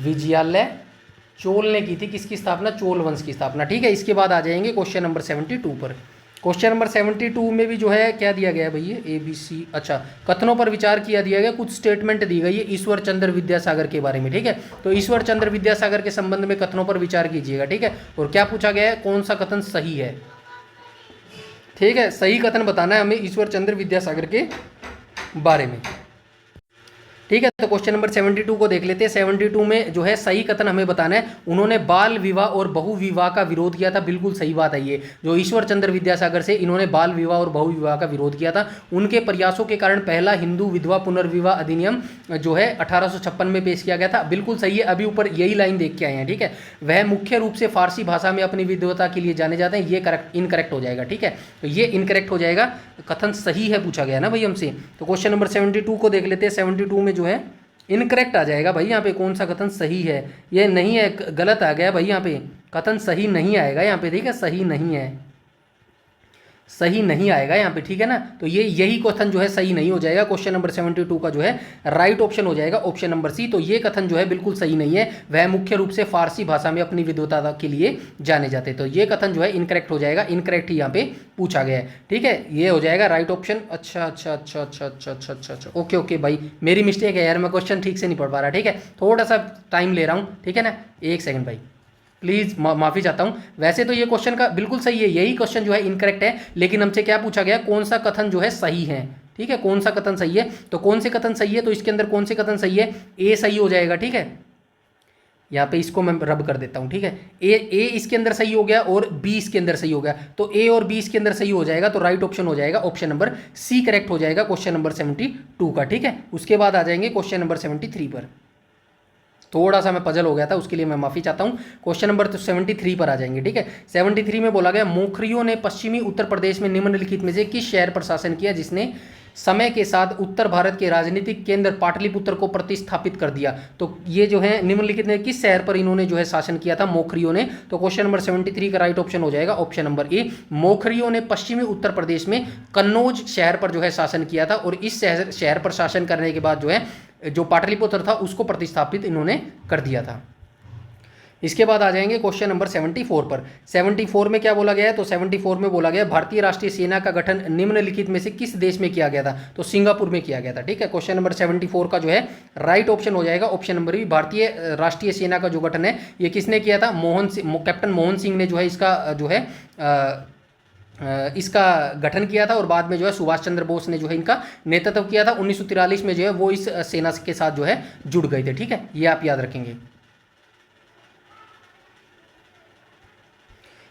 विजयालय चोल ने की थी किसकी स्थापना? चोल वंश की स्थापना। ठीक है, इसके बाद आ जाएंगे क्वेश्चन नंबर 72 पर। क्वेश्चन नंबर 72 में भी जो है क्या दिया गया है भैया? ABC, अच्छा, कथनों पर विचार किया दिया गया, कुछ स्टेटमेंट दी गई है ईश्वर चंद्र विद्यासागर के बारे में। ठीक है, तो ईश्वर चंद्र विद्यासागर के संबंध में कथनों पर विचार कीजिएगा। ठीक है, और क्या पूछा गया है? कौन सा कथन सही है? ठीक है, सही कथन बताना है हमें ईश्वर चंद्र विद्यासागर के बारे में। ठीक है, तो क्वेश्चन नंबर 72 को देख लेते हैं। 72 में जो है सही कथन हमें बताना है। उन्होंने बाल विवाह और बहु विवाह का विरोध किया था। बिल्कुल सही बात है ये, जो ईश्वर चंद्र विद्यासागर से इन्होंने बाल विवाह और बहु विवाह का विरोध किया था। उनके प्रयासों के कारण पहला हिंदू विधवा पुनर्विवाह अधिनियम जो है 1856 में पेश किया गया था। बिल्कुल सही है, अभी ऊपर यही लाइन देख के आए हैं। ठीक है, वह मुख्य रूप से फारसी भाषा में अपनी विद्वता के लिए जाने जाते हैं। ये करेक्ट इनकरेक्ट हो जाएगा। ठीक है, तो ये इनकरेक्ट हो जाएगा, कथन सही है पूछा गया ना भाई हमसे। तो क्वेश्चन नंबर 72 को देख लेते हैं। 72 में जो है इनकरेक्ट आ जाएगा भाई यहाँ पे। कौन सा कथन सही है? ये नहीं है, गलत आ गया भाई यहाँ पे, कथन सही नहीं आएगा यहाँ पे। ठीक है, सही नहीं है, सही नहीं आएगा यहाँ पे। ठीक है ना, तो ये यही कथन जो है सही नहीं हो जाएगा। क्वेश्चन नंबर 72 का जो है राइट ऑप्शन हो जाएगा ऑप्शन नंबर सी। तो ये कथन जो है बिल्कुल सही नहीं है, वह मुख्य रूप से फारसी भाषा में अपनी विद्वता के लिए जाने जाते। तो ये कथन जो है इनकरेक्ट हो जाएगा, इनकरेक्ट ही यहाँ पे पूछा गया है। ठीक है, ये हो जाएगा राइट ऑप्शन। अच्छा अच्छा अच्छा अच्छा अच्छा अच्छा अच्छा अच्छा, ओके ओके भाई, मेरी मिस्टेक है यार, मैं क्वेश्चन ठीक से नहीं पढ़ पा रहा। ठीक है, थोड़ा सा टाइम ले रहा हूँ। ठीक है ना, 1 सेकंड भाई, प्लीज़ माफ़ी चाहता हूं। वैसे तो ये क्वेश्चन का बिल्कुल सही है, यही क्वेश्चन जो है इनकरेक्ट है, लेकिन हमसे क्या पूछा गया? कौन सा कथन जो है सही है। ठीक है, कौन सा कथन सही है? तो कौन से कथन सही है? तो इसके अंदर कौन से कथन सही है? ए सही हो जाएगा। ठीक है, यहाँ पे इसको मैं रब कर देता हूँ। ठीक है, ए इसके अंदर सही हो गया और बी इसके अंदर सही हो गया, तो ए और बी इसके अंदर सही हो जाएगा। तो राइट ऑप्शन हो जाएगा ऑप्शन नंबर सी करेक्ट हो जाएगा क्वेश्चन नंबर 72 का। ठीक है, उसके बाद आ जाएंगे क्वेश्चन नंबर 73 पर। थोड़ा सा मैं पजल हो गया था, उसके लिए मैं माफ़ी चाहता हूँ। क्वेश्चन नंबर 73 पर आ जाएंगे। ठीक है, 73 में बोला गया मोखरियों ने पश्चिमी उत्तर प्रदेश में निम्नलिखित में से किस शहर पर शासन किया जिसने समय के साथ उत्तर भारत के राजनीतिक केंद्र पाटलिपुत्र को प्रतिस्थापित कर दिया? तो ये जो है निम्नलिखित में किस शहर पर इन्होंने जो है शासन किया था मोखरियों ने? तो क्वेश्चन नंबर 73 का राइट ऑप्शन हो जाएगा ऑप्शन नंबर ए। मोखरियों ने पश्चिमी उत्तर प्रदेश में कन्नौज शहर पर जो है शासन किया था, और इस शहर पर शासन करने के बाद जो है जो पाटलिपुत्र था उसको प्रतिस्थापित इन्होंने कर दिया था। इसके बाद आ जाएंगे क्वेश्चन नंबर 74 पर। 74 में क्या बोला गया है, तो 74 में बोला गया भारतीय राष्ट्रीय सेना का गठन निम्नलिखित में से किस देश में किया गया था, तो सिंगापुर में किया गया था। ठीक है, क्वेश्चन नंबर 74 का जो है राइट ऑप्शन हो जाएगा ऑप्शन नंबर बी, भारतीय राष्ट्रीय सेना का जो गठन है ये किसने किया था, कैप्टन मोहन सिंह ने जो है इसका जो है इसका गठन किया था, और बाद में जो है सुभाष चंद्र बोस ने जो है इनका नेतृत्व किया था। 1943 में जो है वो इस सेना के साथ जो है जुड़ गए थे। ठीक है, ये आप याद रखेंगे।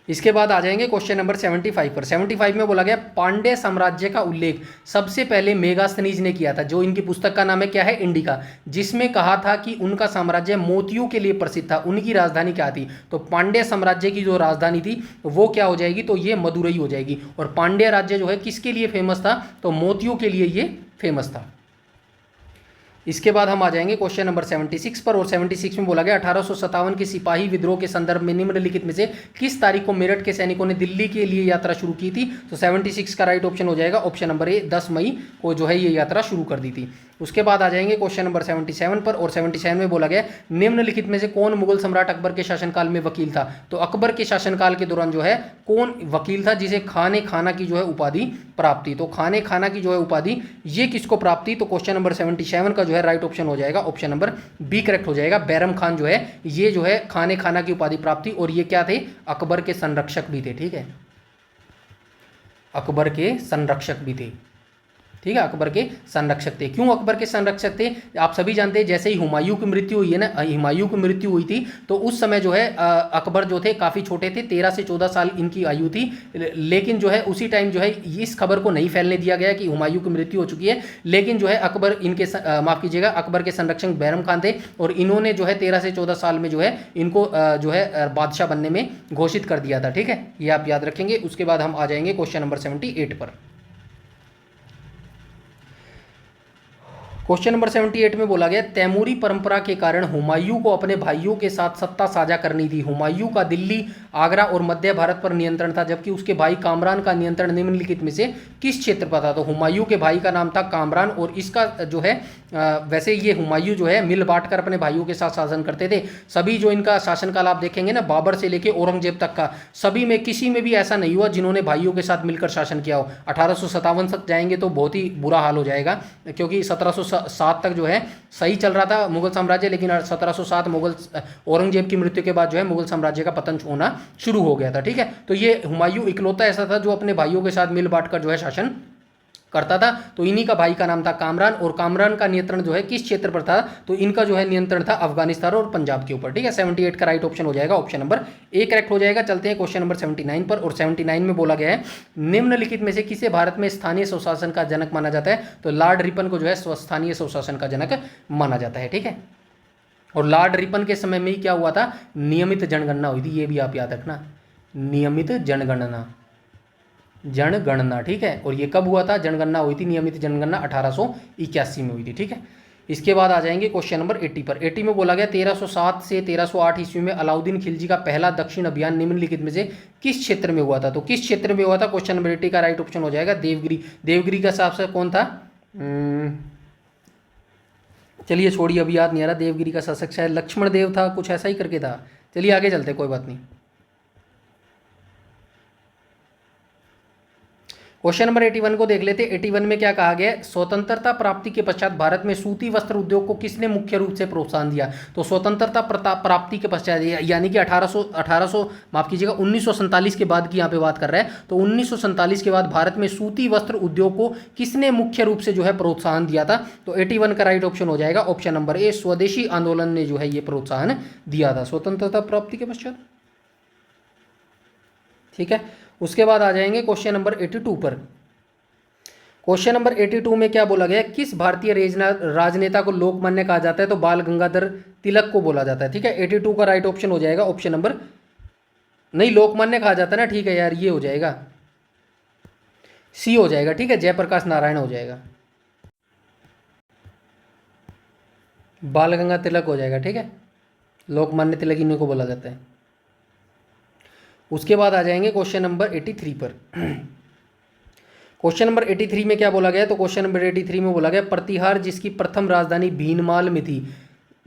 इसके बाद आ जाएंगे क्वेश्चन नंबर 75 पर। 75 में बोला गया पांड्य साम्राज्य का उल्लेख सबसे पहले मेगास्थनीज ने किया था, जो इनकी पुस्तक का नाम है क्या है, इंडिका, जिसमें कहा था कि उनका साम्राज्य मोतियों के लिए प्रसिद्ध था। उनकी राजधानी क्या थी, तो पांड्य साम्राज्य की जो राजधानी थी वो क्या हो जाएगी, तो ये मदुरई हो जाएगी। और पांड्य राज्य जो है किसके लिए फेमस था, तो मोतियों के लिए ये फेमस था। इसके बाद हम आ जाएंगे क्वेश्चन नंबर 76 पर, और 76 में बोला गया 1857 के सिपाही विद्रोह के संदर्भ में निम्नलिखित में से किस तारीख को मेरठ के सैनिकों ने दिल्ली के लिए यात्रा शुरू की थी, तो 76 का राइट ऑप्शन हो जाएगा ऑप्शन नंबर ए, 10 मई को जो है ये यात्रा शुरू कर दी थी। उसके बाद आ जाएंगे क्वेश्चन नंबर 77 पर, और 77 में बोला गया निम्नलिखित में से कौन मुगल सम्राट अकबर के शासनकाल में वकील था, तो अकबर के शासनकाल के दौरान जो है कौन वकील था जिसे खाने खाना की जो है उपाधि प्राप्त थी, तो खाने खाना की जो है उपाधि ये किसको प्राप्त थी, तो क्वेश्चन नंबर 77 का जो है राइट ऑप्शन हो जाएगा ऑप्शन नंबर बी करेक्ट हो जाएगा। बैरम खान जो है ये जो है खाने खाना की उपाधि प्राप्त थी, और ये क्या थे, अकबर के संरक्षक भी थे। ठीक है, अकबर के संरक्षक भी थे। ठीक है, अकबर के संरक्षक थे। क्यों अकबर के संरक्षक थे, आप सभी जानते हैं, जैसे ही हुमायूं की मृत्यु हुई है ना, हुमायूं की मृत्यु हुई थी तो उस समय जो है अकबर जो थे काफ़ी छोटे थे, 13 से 14 साल इनकी आयु थी। लेकिन जो है उसी टाइम जो है इस खबर को नहीं फैलने दिया गया कि हुमायूं की मृत्यु हो चुकी है। लेकिन जो है अकबर इनके माफ़ कीजिएगा, अकबर के संरक्षक बैरम खान थे, और इन्होंने जो है 13 से 14 साल में जो है इनको जो है बादशाह बनने में घोषित कर दिया था। ठीक है, ये आप याद रखेंगे। उसके बाद हम आ जाएंगे क्वेश्चन नंबर 78 पर। क्वेश्चन नंबर 78 में बोला गया तैमूरी परंपरा के कारण हुमायूं को अपने भाइयों के साथ सत्ता साझा करनी थी। हुमायूं का दिल्ली, आगरा और मध्य भारत पर नियंत्रण था, जबकि उसके भाई कामरान का नियंत्रण निम्नलिखित में से किस क्षेत्र पर था, तो हुमायूं के भाई का नाम था कामरान, और इसका जो है वैसे ये हुमायूं जो है मिल बांट कर अपने भाइयों के साथ शासन करते थे। सभी जो इनका शासनकाल आप देखेंगे ना, बाबर से लेके औरंगजेब तक का, सभी में किसी में भी ऐसा नहीं हुआ जिन्होंने भाइयों के साथ मिलकर शासन किया हो। 1857 तक जाएंगे तो बहुत ही बुरा हाल हो जाएगा, क्योंकि 1707 तक जो है सही चल रहा था मुगल साम्राज्य, लेकिन 1707 मुगल औरंगजेब की मृत्यु के बाद जो है मुगल साम्राज्य का पतन होना शुरू हो गया था। ठीक है, तो ये हुमायूं इकलौता ऐसा था जो अपने भाइयों के साथ मिल बांट कर जो है शासन करता था। तो इन्हीं का भाई का नाम था कामरान, और कामरान का नियंत्रण जो है किस क्षेत्र पर था, तो इनका जो है नियंत्रण था अफगानिस्तान और पंजाब के ऊपर। ठीक है, 78 का राइट ऑप्शन हो जाएगा ऑप्शन नंबर ए करेक्ट हो जाएगा। चलते हैं क्वेश्चन नंबर 79 पर, और 79 में बोला गया है निम्नलिखित में से किसे भारत में स्थानीय स्वशासन का जनक माना जाता है, तो लॉर्ड रिपन को जो है स्थानीय स्वशासन का जनक माना जाता है। ठीक है, और लॉर्ड रिपन के समय में ही क्या हुआ था, नियमित जनगणना हुई थी, ये भी आप याद रखना, नियमित जनगणना, जनगणना। ठीक है, और ये कब हुआ था, जनगणना हुई थी, नियमित जनगणना 1881 में हुई थी। ठीक है, इसके बाद आ जाएंगे क्वेश्चन नंबर 80 पर। 80 में बोला गया 1307 से 1308 ईस्वी में अलाउद्दीन खिलजी का पहला दक्षिण अभियान निम्नलिखित में से किस क्षेत्र में हुआ था, तो किस क्षेत्र में हुआ था, क्वेश्चन नंबर 80 का राइट ऑप्शन हो जाएगा देवगिरी। देवगिरी का शासक कौन था, चलिए छोड़िए, अभी याद नहीं आ रहा। देवगिरी का शासक शायद लक्ष्मण देव था, कुछ ऐसा ही करके था। चलिए आगे चलते, कोई बात नहीं। क्वेश्चन नंबर 81 को देख लेते। 81 में क्या कहा गया है, स्वतंत्रता प्राप्ति के पश्चात भारत में सूती वस्त्र उद्योग को किसने मुख्य रूप से प्रोत्साहन दिया, तो स्वतंत्रता प्राप्ति के पश्चात यानी कि 1800 माफ कीजिएगा 1947 के बाद की यहाँ पे बात कर रहे हैं, तो 1947 के बाद भारत में सूती वस्त्र उद्योग को किसने मुख्य रूप से जो है प्रोत्साहन दिया था, तो 81 का राइट ऑप्शन हो जाएगा ऑप्शन नंबर ए, स्वदेशी आंदोलन ने जो है ये प्रोत्साहन दिया था स्वतंत्रता प्राप्ति के पश्चात। ठीक है, उसके बाद आ जाएंगे क्वेश्चन नंबर 82 पर। क्वेश्चन नंबर 82 में क्या बोला गया, किस भारतीय राजनेता को लोकमान्य कहा जाता है, तो बाल गंगाधर तिलक को बोला जाता है। ठीक है, 82 का राइट ऑप्शन हो जाएगा ऑप्शन नंबर, नहीं लोकमान्य कहा जाता है ना, ठीक है यार, ये हो जाएगा सी हो जाएगा। ठीक है, जयप्रकाश नारायण हो जाएगा, बाल गंगाधर तिलक हो जाएगा। ठीक है, लोकमान्य तिलक इन्हीं को बोला जाता है। उसके बाद आ जाएंगे क्वेश्चन नंबर 83 पर। क्वेश्चन नंबर 83 में क्या बोला गया, तो क्वेश्चन नंबर 83 में बोला गया प्रतिहार जिसकी प्रथम राजधानी भीनमाल में थी,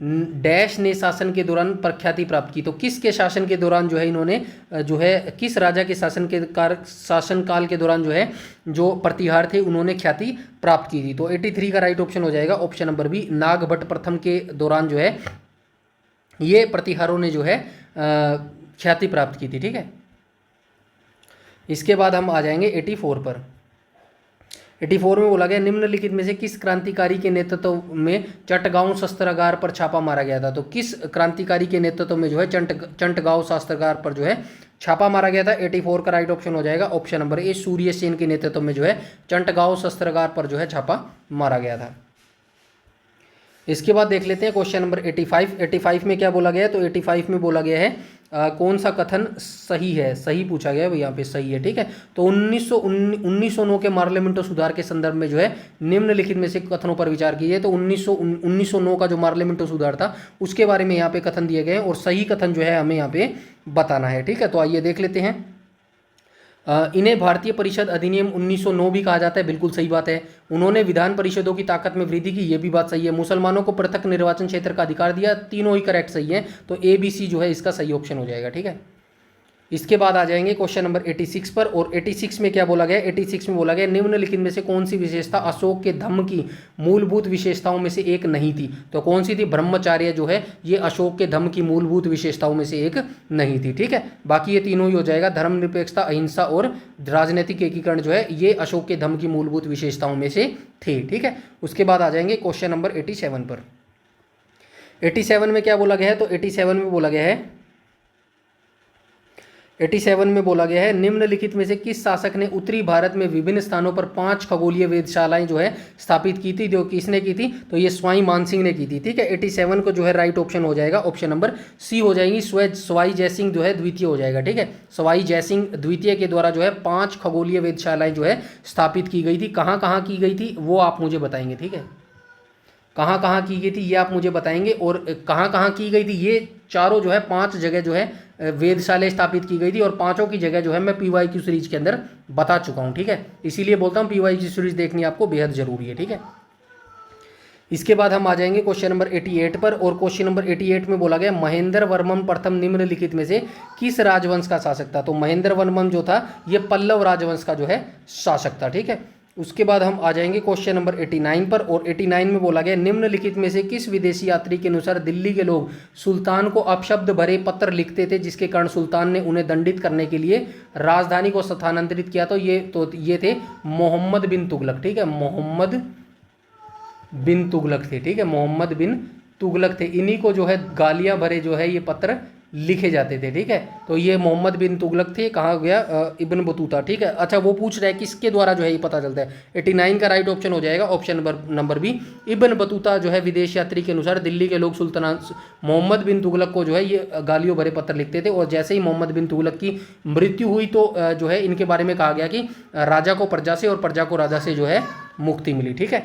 डैश ने शासन के दौरान प्रख्याति प्राप्त की। तो किसके शासन के दौरान जो है इन्होंने जो है किस राजा के शासनकाल के दौरान जो है जो प्रतिहार थे उन्होंने ख्याति प्राप्त की थी। तो 83 का राइट ऑप्शन हो जाएगा ऑप्शन नंबर बी, नागभट्ट प्रथम के दौरान जो है ये प्रतिहारों ने जो है ख्याति प्राप्त की थी। ठीक है, इसके बाद हम आ जाएंगे 84 पर। 84 में बोला गया निम्नलिखित में से किस क्रांतिकारी के नेतृत्व में चटगांव शस्त्रागार पर छापा मारा गया था। तो किस क्रांतिकारी के नेतृत्व में जो है चटगांव शस्त्रागार पर जो है छापा मारा गया था। 84 का राइट ऑप्शन हो जाएगा ऑप्शन नंबर ए, सूर्यसेन के नेतृत्व में जो है चटगांव शस्त्रागार पर जो है छापा मारा गया था। इसके बाद देख लेते हैं क्वेश्चन नंबर 85। 85 में क्या बोला गया है, तो 85 में बोला गया है कौन सा कथन सही है, सही पूछा गया है यहाँ पे, सही है। ठीक है, तो 1909 के पार्लियामेंटो सुधार के संदर्भ में जो है निम्नलिखित में से कथनों पर विचार कीजिए। तो 1909 का जो पार्लियामेंटो सुधार था उसके बारे में यहाँ पे कथन दिए गए हैं और सही कथन जो है हमें यहाँ पे बताना है। ठीक है, तो आइए देख लेते हैं। इन्हें भारतीय परिषद अधिनियम 1909 भी कहा जाता है, बिल्कुल सही बात है। उन्होंने विधान परिषदों की ताकत में वृद्धि की, ये भी बात सही है। मुसलमानों को पृथक निर्वाचन क्षेत्र का अधिकार दिया, तीनों ही करेक्ट सही है। तो ए बी सी जो है इसका सही ऑप्शन हो जाएगा। ठीक है, इसके बाद आ जाएंगे क्वेश्चन नंबर 86 पर। और 86 में क्या बोला गया, 86 में बोला गया निम्नलिखित में से कौन सी विशेषता अशोक के धम्म की मूलभूत विशेषताओं में से एक नहीं थी। तो कौन सी थी, ब्रह्मचार्य जो है ये अशोक के धम्म की मूलभूत विशेषताओं में से एक नहीं थी। ठीक है, बाकी ये तीनों ही हो जाएगा, धर्मनिरपेक्षता, अहिंसा और राजनीतिक एकीकरण जो है ये अशोक के धम्म की मूलभूत विशेषताओं में से थे। ठीक है, उसके बाद आ जाएंगे क्वेश्चन नंबर 87 पर। 87 में क्या बोला गया है, तो 87 में बोला गया है 87 में बोला गया है निम्नलिखित में से किस शासक ने उत्तरी भारत में विभिन्न स्थानों पर 5 खगोलीय वेधशालाएं जो है स्थापित की थी। जो किसने की थी, तो ये स्वाई मानसिंह ने की थी। ठीक है, 87 को जो है राइट ऑप्शन हो जाएगा ऑप्शन नंबर सी हो जाएगी, सवाई जयसिंह जो है द्वितीय हो जाएगा। ठीक है, सवाई जयसिंह द्वितीय के द्वारा जो है 5 खगोलीय वेधशालाएं जो है स्थापित की गई थी। कहाँ कहाँ की गई थी वो आप मुझे बताएंगे। ठीक है, कहाँ कहाँ की गई थी ये आप मुझे बताएंगे, और कहाँ कहाँ की गई थी ये चारों जो है 5 जगह जो है वेधशालाएं स्थापित की गई थी, और पांचों की जगह जो है मैं PYQ सीरीज के अंदर बता चुका हूँ। ठीक है, इसीलिए बोलता हूँ PYQ सीरीज देखनी आपको बेहद जरूरी है। ठीक है, इसके बाद हम आ जाएंगे क्वेश्चन नंबर 88 पर। और क्वेश्चन नंबर 88 में बोला गया महेंद्र वर्मन प्रथम निम्नलिखित में से किस राजवंश का शासक था। तो महेंद्र वर्मन जो था ये पल्लव राजवंश का जो है शासक था। ठीक है, उसके बाद हम आ जाएंगे क्वेश्चन नंबर 89 पर। और 89 में बोला गया निम्नलिखित में से किस विदेशी यात्री के अनुसार दिल्ली के लोग सुल्तान को अपशब्द भरे पत्र लिखते थे जिसके कारण सुल्तान ने उन्हें दंडित करने के लिए राजधानी को स्थानांतरित किया। तो ये थे मोहम्मद बिन तुगलक। ठीक है, मोहम्मद बिन तुगलक थे। ठीक है, मोहम्मद बिन तुगलक थे, इन्हीं को जो है गालियां भरे जो है ये पत्र लिखे जाते थे। ठीक है, तो ये मोहम्मद बिन तुगलक थे। कहाँ गया, इब्न बतूता। ठीक है, अच्छा वो पूछ रहा है किसके द्वारा जो है ये पता चलता है। 89 का राइट ऑप्शन हो जाएगा option number B, Ibn Battuta जो है विदेश यात्री के अनुसार दिल्ली के लोग सुल्तान मोहम्मद बिन तुगलक को जो है ये गालियों भरे पत्र लिखते थे, और जैसे ही मोहम्मद बिन तुगलक की मृत्यु हुई तो जो है इनके बारे में कहा गया कि राजा को प्रजा से और प्रजा को राजा से जो है मुक्ति मिली। ठीक है,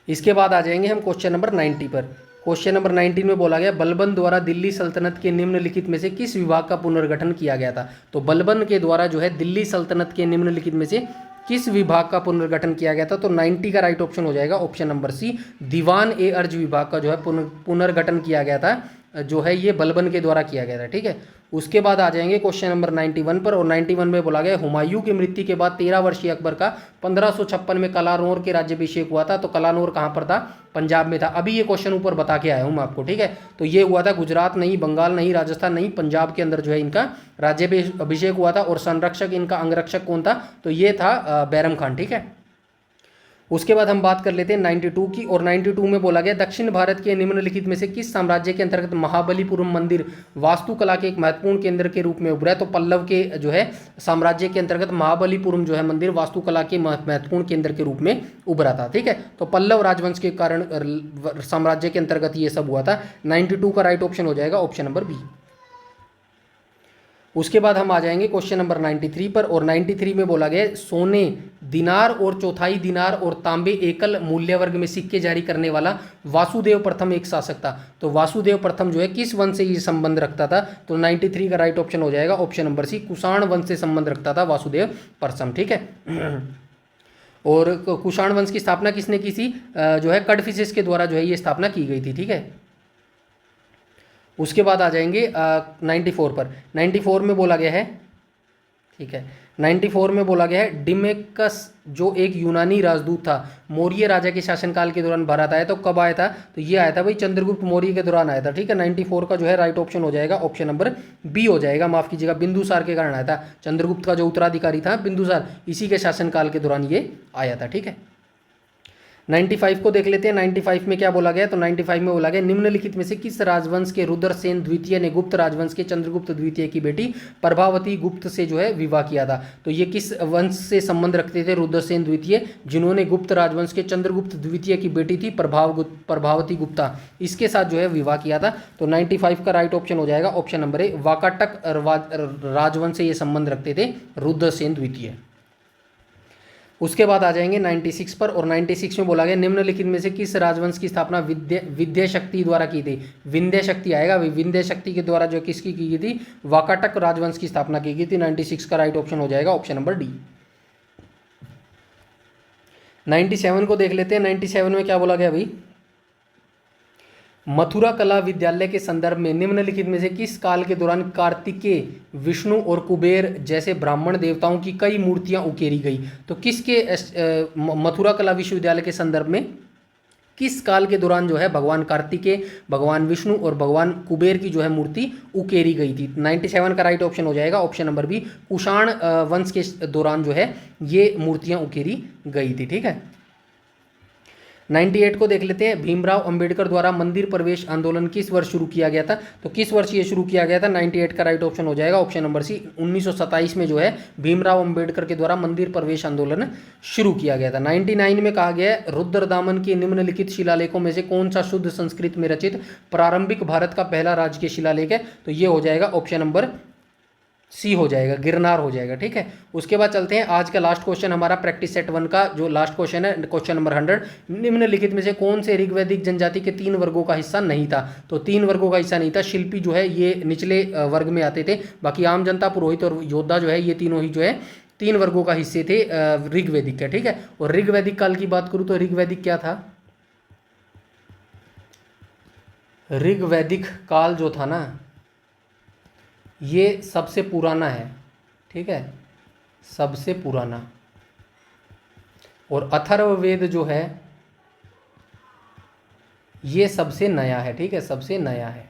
इसके बाद आ जाएंगे हम क्वेश्चन नंबर 90 पर। क्वेश्चन नंबर 19 में बोला गया बलबन द्वारा दिल्ली सल्तनत के निम्नलिखित में से किस विभाग का पुनर्गठन किया गया था। तो बलबन के द्वारा जो है दिल्ली सल्तनत के निम्नलिखित में से किस विभाग का पुनर्गठन किया गया था। तो 90 का राइट ऑप्शन हो जाएगा ऑप्शन नंबर सी, दीवान ए अर्ज विभाग का जो है पुनर्गठन किया गया था, जो है ये बलबन के द्वारा किया गया था। ठीक है, उसके बाद आ जाएंगे क्वेश्चन नंबर 91 पर। और 91 में बोला गया हुमायूं की मृत्यु के बाद 13 वर्षीय अकबर का 1556 में कलानौर के राज्याभिषेक हुआ था। तो कलानौर कहाँ पर था, पंजाब में था। अभी ये क्वेश्चन ऊपर बता के आया हूँ मैं आपको। ठीक है, तो ये हुआ था गुजरात नहीं, बंगाल नहीं, राजस्थान नहीं, पंजाब के अंदर जो है इनका राज्याभिषेक हुआ था। और संरक्षक इनका अंगरक्षक कौन था, तो ये था बैरम खान। ठीक है, उसके बाद हम बात कर लेते हैं 92 की। और 92 में बोला गया दक्षिण भारत के निम्नलिखित में से किस साम्राज्य के अंतर्गत महाबलीपुरम मंदिर वास्तुकला के एक महत्वपूर्ण केंद्र के रूप में उभरा। तो पल्लव के जो है साम्राज्य के अंतर्गत महाबलीपुरम जो है मंदिर वास्तुकला के महत्वपूर्ण केंद्र के रूप में उभरा था। ठीक है, तो पल्लव राजवंश के कारण साम्राज्य के अंतर्गत ये सब हुआ था। 92 का राइट ऑप्शन हो जाएगा ऑप्शन नंबर बी। उसके बाद हम आ जाएंगे क्वेश्चन नंबर 93 पर। और 93 में बोला गया सोने, दिनार और चौथाई दिनार और तांबे एकल मूल्य वर्ग में सिक्के जारी करने वाला वासुदेव प्रथम एक शासक था। तो वासुदेव प्रथम जो है किस वंश से ये संबंध रखता था। तो 93 का राइट ऑप्शन हो जाएगा ऑप्शन नंबर सी, कुषाण वंश से संबंध रखता था वासुदेव प्रथम। ठीक है, और कुषाण वंश की स्थापना किसने की थी, जो है कड़फिसेस के द्वारा जो है ये स्थापना की गई थी। ठीक है, उसके बाद आ जाएंगे 94 पर। 94 में बोला गया है, ठीक है, 94 में बोला गया है डिमेकस जो एक यूनानी राजदूत था मौर्य राजा के शासनकाल के दौरान भारत आया। तो कब आया था? तो ये आया था भाई चंद्रगुप्त मौर्य के दौरान आया था, ठीक है। 94 का जो है राइट ऑप्शन हो जाएगा ऑप्शन नंबर बी हो जाएगा, माफ कीजिएगा, बिंदुसार के कारण आया था। चंद्रगुप्त का जो उत्तराधिकारी था बिंदुसार, इसी के शासनकाल के दौरान ये आया था, ठीक है। 95 को देख लेते हैं। 95 में क्या बोला गया? तो 95 में बोला गया निम्नलिखित में से किस राजवंश के रुद्रसेन द्वितीय ने गुप्त राजवंश के चंद्रगुप्त द्वितीय की बेटी प्रभावती गुप्त से जो है विवाह किया था? तो ये किस वंश से संबंध रखते थे रुद्रसेन द्वितीय, जिन्होंने गुप्त राजवंश के चंद्रगुप्त द्वितीय की बेटी थी प्रभावती गुप्ता, इसके साथ जो है विवाह किया था। तो 95 का राइट ऑप्शन हो जाएगा ऑप्शन नंबर ए, वाकाटक राजवंश से ये संबंध रखते थे रुद्रसेन द्वितीय। उसके बाद आ जाएंगे 96 पर, और 96 में बोला गया निम्नलिखित में से किस राजवंश की स्थापना विंध्य शक्ति द्वारा की थी? विंध्य शक्ति आएगा, विंध्य शक्ति के द्वारा जो किसकी की गई थी? वाकाटक राजवंश की स्थापना की गई थी। 96 का राइट ऑप्शन हो जाएगा ऑप्शन नंबर डी। 97 को देख लेते हैं। 97 में क्या बोला गया भाई? मथुरा कला विद्यालय के संदर्भ में निम्नलिखित में से किस काल के दौरान कार्तिकेय, विष्णु और कुबेर जैसे ब्राह्मण देवताओं की कई मूर्तियां उकेरी गई? तो किसके मथुरा कला विश्वविद्यालय के संदर्भ में किस काल के दौरान जो है भगवान कार्तिकेय, भगवान विष्णु और भगवान कुबेर की जो है मूर्ति उकेरी गई थी? 97 का राइट ऑप्शन हो जाएगा ऑप्शन नंबर बी, कुषाण वंश के दौरान जो है ये मूर्तियां उकेरी गई थी, ठीक है। 98 को देख लेते हैं। भीमराव अंबेडकर द्वारा मंदिर प्रवेश आंदोलन किस वर्ष शुरू किया गया था? तो किस वर्ष ये शुरू किया गया था? 98 का राइट ऑप्शन हो जाएगा ऑप्शन नंबर सी, 1927 में जो है भीमराव अंबेडकर के द्वारा मंदिर प्रवेश आंदोलन शुरू किया गया था। 99 में कहा गया है रुद्रदामन के निम्नलिखित शिलालेखों में से कौन सा शुद्ध संस्कृत में रचित प्रारंभिक भारत का पहला राजकीय शिलालेख है? तो ये हो जाएगा ऑप्शन नंबर सी हो जाएगा, गिरनार हो जाएगा, ठीक है। उसके बाद चलते हैं आज का लास्ट क्वेश्चन हमारा प्रैक्टिस सेट 1 का जो लास्ट क्वेश्चन है, क्वेश्चन नंबर 100। निम्नलिखित में से कौन से ऋग्वैदिक जनजाति के 3 वर्गों का हिस्सा नहीं था? तो 3 वर्गों का हिस्सा नहीं था। शिल्पी जो है ये निचले वर्ग में आते थे, बाकी आम जनता, पुरोहित और योद्धा जो है ये तीनों ही जो है 3 वर्गों का हिस्से थे ऋग्वैदिक का, ठीक है। और ऋग्वैदिक काल की बात करूँ तो ऋग्वैदिक क्या था? ऋग्वैदिक काल जो था ना ये सबसे पुराना है, ठीक है, सबसे पुराना। और अथर्ववेद जो है ये सबसे नया है, ठीक है, सबसे नया है,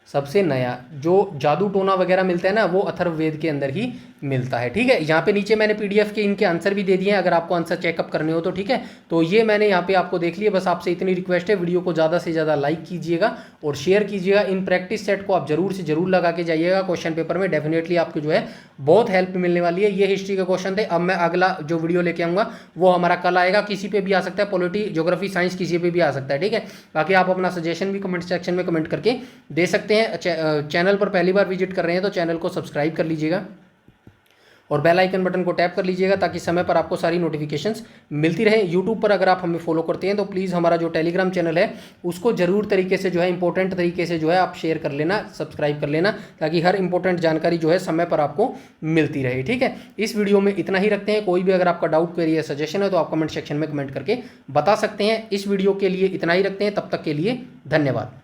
सबसे नया। जो जादू टोना वगैरह मिलता है ना वो अथर्ववेद के अंदर ही मिलता है, ठीक है। यहाँ पे नीचे मैंने पीडीएफ के इनके आंसर भी दे दिए हैं अगर आपको आंसर चेकअप करने हो तो, ठीक है। तो ये मैंने यहाँ पे आपको देख लिया। बस आपसे इतनी रिक्वेस्ट है, वीडियो को ज़्यादा से ज़्यादा लाइक कीजिएगा और शेयर कीजिएगा। इन प्रैक्टिस सेट को आप जरूर से जरूर लगा के जाइएगा क्वेश्चन पेपर में, डेफिनेटली आपको जो है बहुत हेल्प मिलने वाली है। ये हिस्ट्री के क्वेश्चन थे। अब मैं अगला जो वीडियो लेके आऊँगा वो हमारा कल आएगा, किसी पे भी आ सकता है, पॉलिटी, ज्योग्राफी, साइंस किसी पे भी आ सकता है, ठीक है। बाकी आप अपना सजेशन भी कमेंट सेक्शन में कमेंट करके दे सकते हैं। चैनल पर पहली बार विजिट कर रहे हैं तो चैनल को सब्सक्राइब कर लीजिएगा और बेल आइकन बटन को टैप कर लीजिएगा ताकि समय पर आपको सारी नोटिफिकेशंस मिलती रहे। यूट्यूब पर अगर आप हमें फॉलो करते हैं तो प्लीज़ हमारा जो टेलीग्राम चैनल है उसको जरूर तरीके से जो है इंपॉर्टेंट तरीके से जो है आप शेयर कर लेना, सब्सक्राइब कर लेना, ताकि हर इंपॉर्टेंट जानकारी जो है समय पर आपको मिलती रहे, ठीक है। इस वीडियो में इतना ही रखते हैं। कोई भी अगर आपका डाउट, क्वेरी या सजेशन है तो आप कमेंट सेक्शन में कमेंट करके बता सकते हैं। इस वीडियो के लिए इतना ही रखते हैं, तब तक के लिए धन्यवाद।